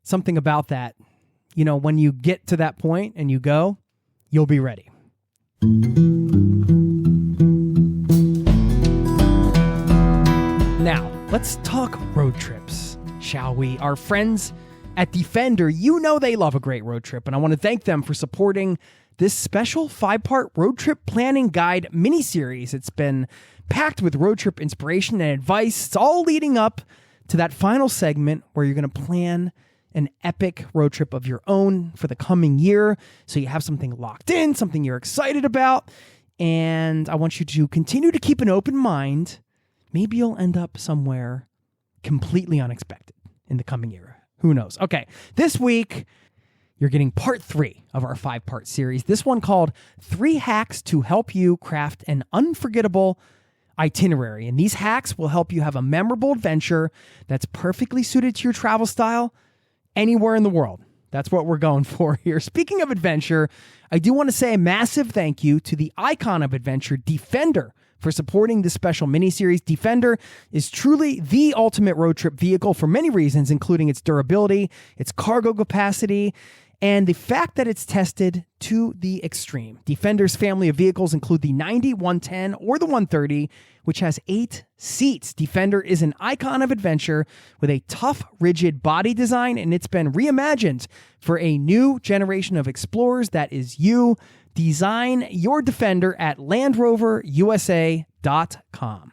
Something about that, when you get to that point and you go, you'll be ready. Now, let's talk road trips, shall we? Our friends At Defender, you know they love a great road trip, and I want to thank them for supporting this special 5-part road trip planning guide mini-series. It's been packed with road trip inspiration and advice. It's all leading up to that final segment where you're going to plan an epic road trip of your own for the coming year, so you have something locked in, something you're excited about, and I want you to continue to keep an open mind. Maybe you'll end up somewhere completely unexpected in the coming year. Who knows? Okay, this week, you're getting part 3 of our 5-part series. This one called 3 Hacks to Help You Craft an Unforgettable Itinerary. And these hacks will help you have a memorable adventure that's perfectly suited to your travel style anywhere in the world. That's what we're going for here. Speaking of adventure, I do want to say a massive thank you to the icon of adventure, Defender, for supporting this special miniseries. Defender is truly the ultimate road trip vehicle for many reasons, including its durability, its cargo capacity, and the fact that it's tested to the extreme. Defender's family of vehicles include the 90, 110, or the 130, which has 8 seats. Defender is an icon of adventure with a tough, rigid body design, and it's been reimagined for a new generation of explorers that is you. Design your Defender at LandRoverUSA.com.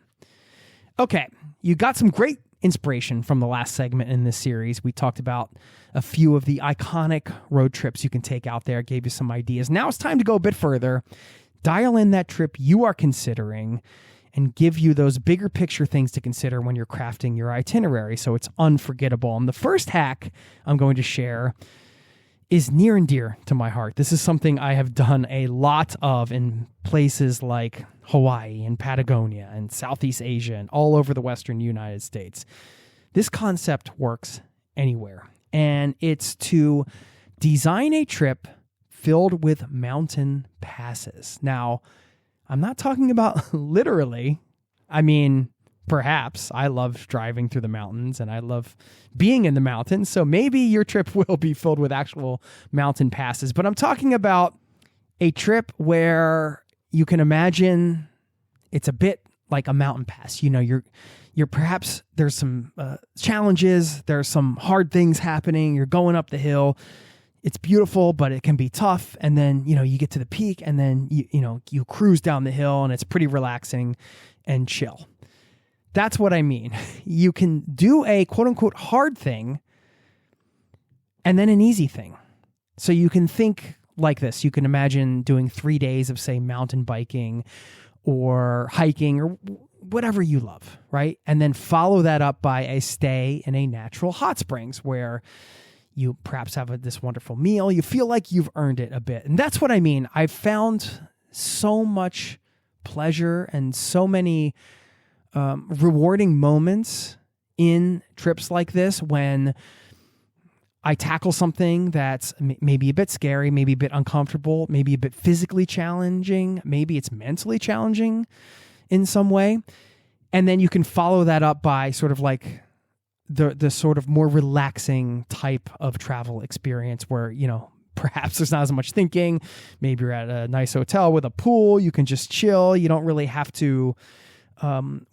Okay, you got some great inspiration from the last segment in this series. We talked about a few of the iconic road trips you can take out there, gave you some ideas. Now it's time to go a bit further, dial in that trip you are considering, and give you those bigger picture things to consider when you're crafting your itinerary so it's unforgettable. And the first hack I'm going to share is near and dear to my heart. This is something I have done a lot of in places like Hawaii and Patagonia and Southeast Asia and all over the Western United States. This concept works anywhere, and it's to design a trip filled with mountain passes. Now, I'm not talking about literally. I mean, perhaps. I love driving through the mountains and I love being in the mountains. So maybe your trip will be filled with actual mountain passes. But I'm talking about a trip where you can imagine it's a bit like a mountain pass. You know, you're perhaps there's some challenges. There's some hard things happening. You're going up the hill. It's beautiful, but it can be tough. And then, you get to the peak and then, you cruise down the hill and it's pretty relaxing and chill. That's what I mean. You can do a quote unquote hard thing and then an easy thing. So you can think like this. You can imagine doing 3 days of, say, mountain biking or hiking or whatever you love, right? And then follow that up by a stay in a natural hot springs where you perhaps have this wonderful meal. You feel like you've earned it a bit. And that's what I mean. I've found so much pleasure and so many rewarding moments in trips like this when I tackle something that's maybe a bit scary, maybe a bit uncomfortable, maybe a bit physically challenging, maybe it's mentally challenging in some way. And then you can follow that up by sort of like the sort of more relaxing type of travel experience where, perhaps there's not as much thinking. Maybe you're at a nice hotel with a pool. You can just chill. You don't really have to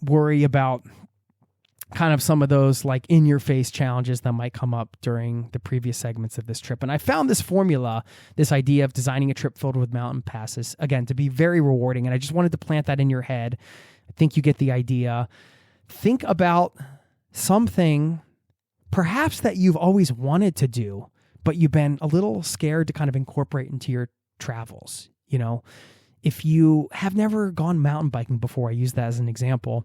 worry about kind of some of those like in-your-face challenges that might come up during the previous segments of this trip. And I found this formula, this idea of designing a trip filled with mountain passes, again, to be very rewarding. And I just wanted to plant that in your head. I think you get the idea. Think about something perhaps that you've always wanted to do, but you've been a little scared to kind of incorporate into your travels. If you have never gone mountain biking before, I use that as an example,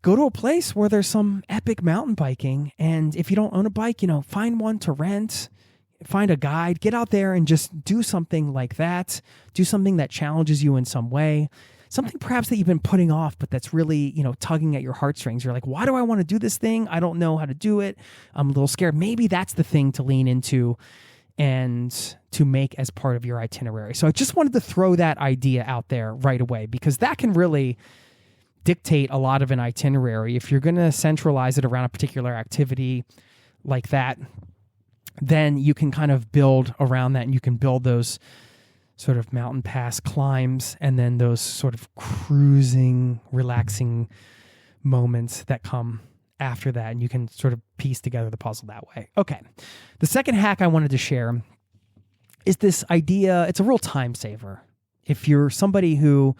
go to a place where there's some epic mountain biking. And if you don't own a bike, find one to rent, find a guide, get out there and just do something like that. Do something that challenges you in some way. Something perhaps that you've been putting off, but that's really, tugging at your heartstrings. You're like, why do I want to do this thing? I don't know how to do it. I'm a little scared. Maybe that's the thing to lean into and to make as part of your itinerary. So I just wanted to throw that idea out there right away because that can really dictate a lot of an itinerary. If you're going to centralize it around a particular activity like that, then you can kind of build around that and you can build those sort of mountain pass climbs and then those sort of cruising, relaxing moments that come after that, and you can sort of piece together the puzzle that way. Okay. The second hack I wanted to share is this idea. It's a real time saver. If you're somebody who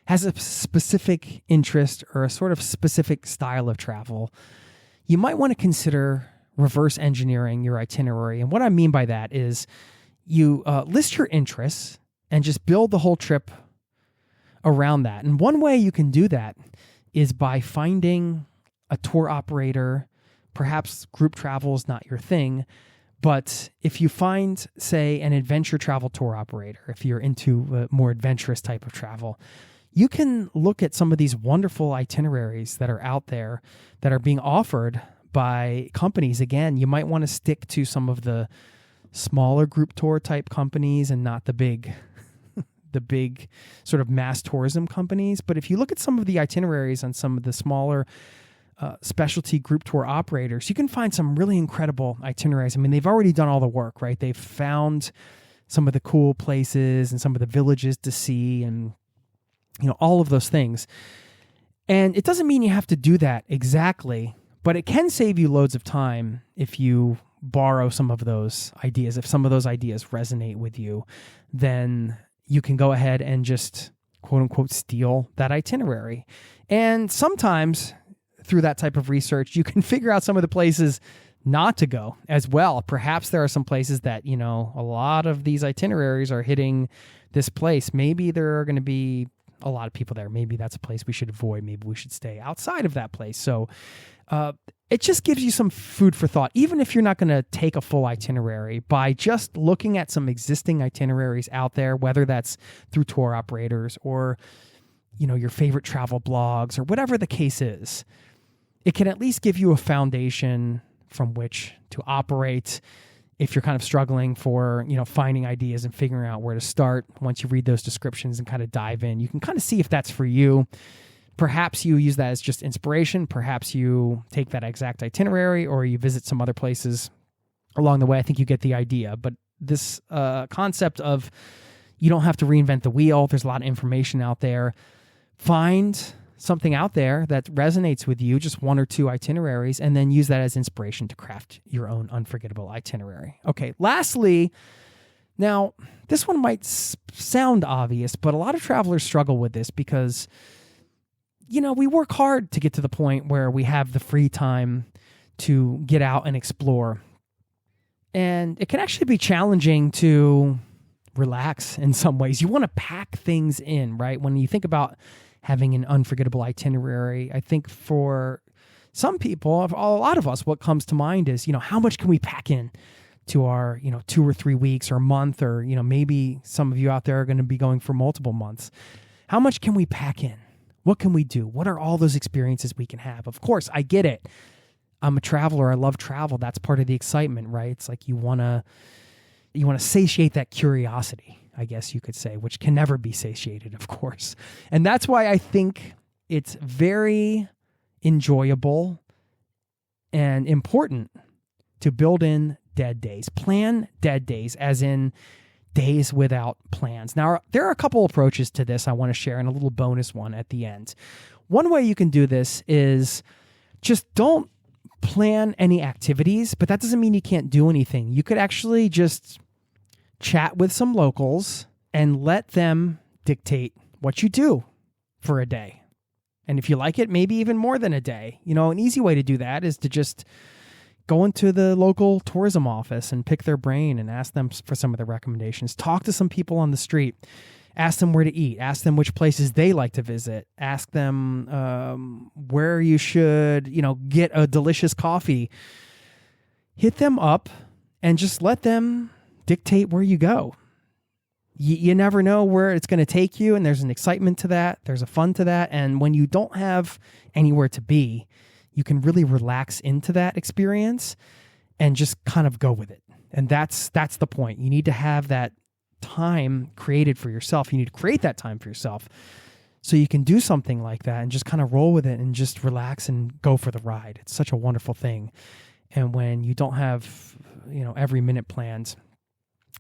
has a specific interest or a sort of specific style of travel, you might want to consider reverse engineering your itinerary. And what I mean by that is you list your interests and just build the whole trip around that. And one way you can do that is by finding a tour operator. Perhaps group travel is not your thing, but if you find, say, an adventure travel tour operator, if you're into a more adventurous type of travel, you can look at some of these wonderful itineraries that are out there that are being offered by companies. Again, you might want to stick to some of the smaller group tour type companies and not the big sort of mass tourism companies. But if you look at some of the itineraries on some of the smaller specialty group tour operators, you can find some really incredible itineraries. I mean, they've already done all the work, right? They've found some of the cool places and some of the villages to see and, all of those things. And it doesn't mean you have to do that exactly, but it can save you loads of time if you borrow some of those ideas. If some of those ideas resonate with you, then you can go ahead and just quote unquote steal that itinerary. And sometimes through that type of research, you can figure out some of the places not to go as well. Perhaps there are some places that, a lot of these itineraries are hitting this place. Maybe there are going to be a lot of people there. Maybe that's a place we should avoid. Maybe we should stay outside of that place. So it just gives you some food for thought, even if you're not going to take a full itinerary, by just looking at some existing itineraries out there, whether that's through tour operators or, your favorite travel blogs or whatever the case is. It can at least give you a foundation from which to operate if you're kind of struggling for, finding ideas and figuring out where to start. Once you read those descriptions and kind of dive in, you can kind of see if that's for you. Perhaps you use that as just inspiration. Perhaps you take that exact itinerary or you visit some other places along the way. I think you get the idea. But this concept of you don't have to reinvent the wheel. There's a lot of information out there. Find something out there that resonates with you, just one or two itineraries, and then use that as inspiration to craft your own unforgettable itinerary. Okay, lastly, now this one might sound obvious, but a lot of travelers struggle with this because, we work hard to get to the point where we have the free time to get out and explore. And it can actually be challenging to relax in some ways. You want to pack things in, right? When you think about having an unforgettable itinerary, I think for some people, a lot of us, what comes to mind is, how much can we pack in to our, 2 or 3 weeks or a month, or, maybe some of you out there are going to be going for multiple months. How much can we pack in? What can we do? What are all those experiences we can have? Of course, I get it. I'm a traveler. I love travel. That's part of the excitement, right? It's like you want to satiate that curiosity, I guess you could say, which can never be satiated, of course. And that's why I think it's very enjoyable and important to build in dead days. Plan dead days, as in days without plans. Now, there are a couple approaches to this I want to share, and a little bonus one at the end. One way you can do this is just don't plan any activities, but that doesn't mean you can't do anything. You could actually just chat with some locals and let them dictate what you do for a day. And if you like it, maybe even more than a day. An easy way to do that is to just go into the local tourism office and pick their brain and ask them for some of the recommendations. Talk to some people on the street. Ask them where to eat. Ask them which places they like to visit. Ask them where you should, get a delicious coffee. Hit them up and just let them dictate where you go. You never know where it's going to take you, and there's an excitement to that. There's a fun to that. And when you don't have anywhere to be, you can really relax into that experience and just kind of go with it. And that's the point. You need to have that time created for yourself. You need to create that time for yourself so you can do something like that and just kind of roll with it and just relax and go for the ride. It's such a wonderful thing. And when you don't have, every minute plans,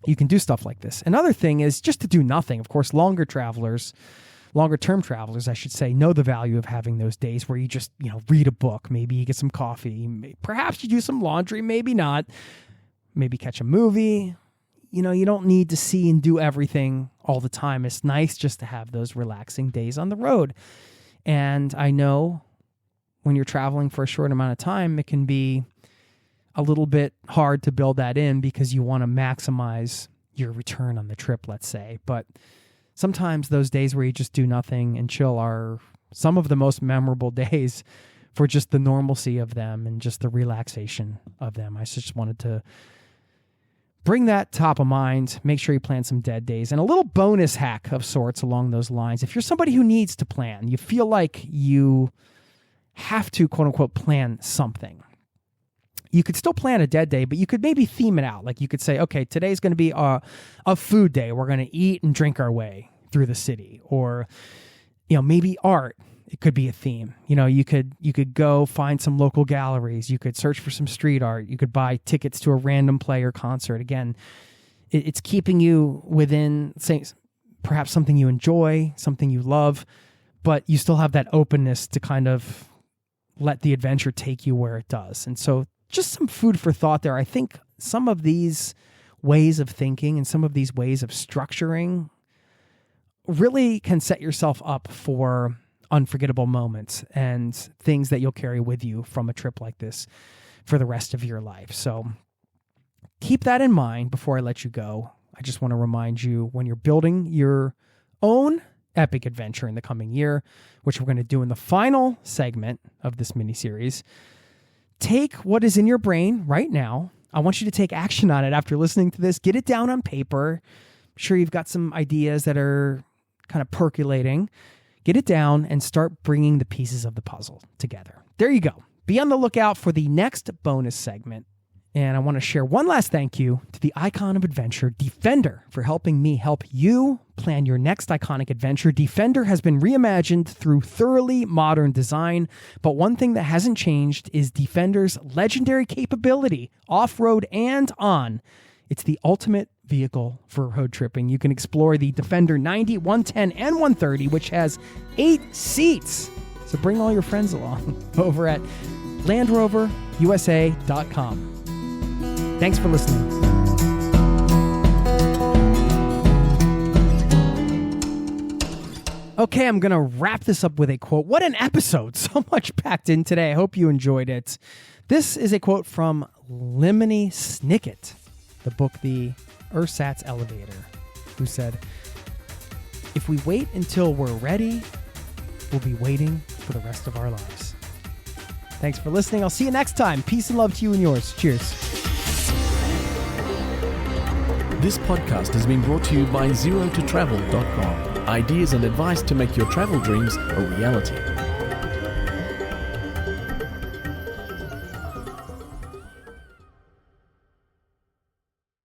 you can do stuff like this. Another thing is just to do nothing. Of course, longer travelers longer term travelers, I should say, know the value of having those days where you just, read a book, maybe you get some coffee, perhaps you do some laundry, maybe not, maybe catch a movie. You don't need to see and do everything all the time. It's nice just to have those relaxing days on the road. And I know when you're traveling for a short amount of time, it can be a little bit hard to build that in because you want to maximize your return on the trip, let's say. But sometimes those days where you just do nothing and chill are some of the most memorable days for just the normalcy of them and just the relaxation of them. I just wanted to bring that top of mind. Make sure you plan some dead days. And a little bonus hack of sorts along those lines. If you're somebody who needs to plan, you feel like you have to, quote unquote, plan something. You could still plan a dead day, but you could maybe theme it out. Like you could say, okay, today's going to be a food day. We're going to eat and drink our way through the city. Or, maybe art. It could be a theme. You could go find some local galleries. You could search for some street art. You could buy tickets to a random play or concert. Again, it's keeping you within, say, perhaps something you enjoy, something you love, but you still have that openness to kind of let the adventure take you where it does. And so just some food for thought there. I think some of these ways of thinking and some of these ways of structuring really can set yourself up for unforgettable moments and things that you'll carry with you from a trip like this for the rest of your life. So keep that in mind before I let you go. I just want to remind you, when you're building your own epic adventure in the coming year, which we're going to do in the final segment of this mini-series, take what is in your brain right now. I want you to take action on it after listening to this. Get it down on paper. I'm sure you've got some ideas that are kind of percolating. Get it down and start bringing the pieces of the puzzle together. There you go. Be on the lookout for the next bonus segment. And I want to share one last thank you to the icon of adventure, Defender, for helping me help you plan your next iconic adventure. Defender has been reimagined through thoroughly modern design, but one thing that hasn't changed is Defender's legendary capability, off-road and on. It's the ultimate vehicle for road tripping. You can explore the Defender 90, 110, and 130, which has 8 seats. So bring all your friends along over at LandRoverUSA.com. Thanks for listening. Okay, I'm going to wrap this up with a quote. What an episode. So much packed in today. I hope you enjoyed it. This is a quote from Lemony Snicket, the book The Ersatz Elevator, who said, "If we wait until we're ready, we'll be waiting for the rest of our lives." Thanks for listening. I'll see you next time. Peace and love to you and yours. Cheers. This podcast has been brought to you by ZeroToTravel.com. Ideas and advice to make your travel dreams a reality.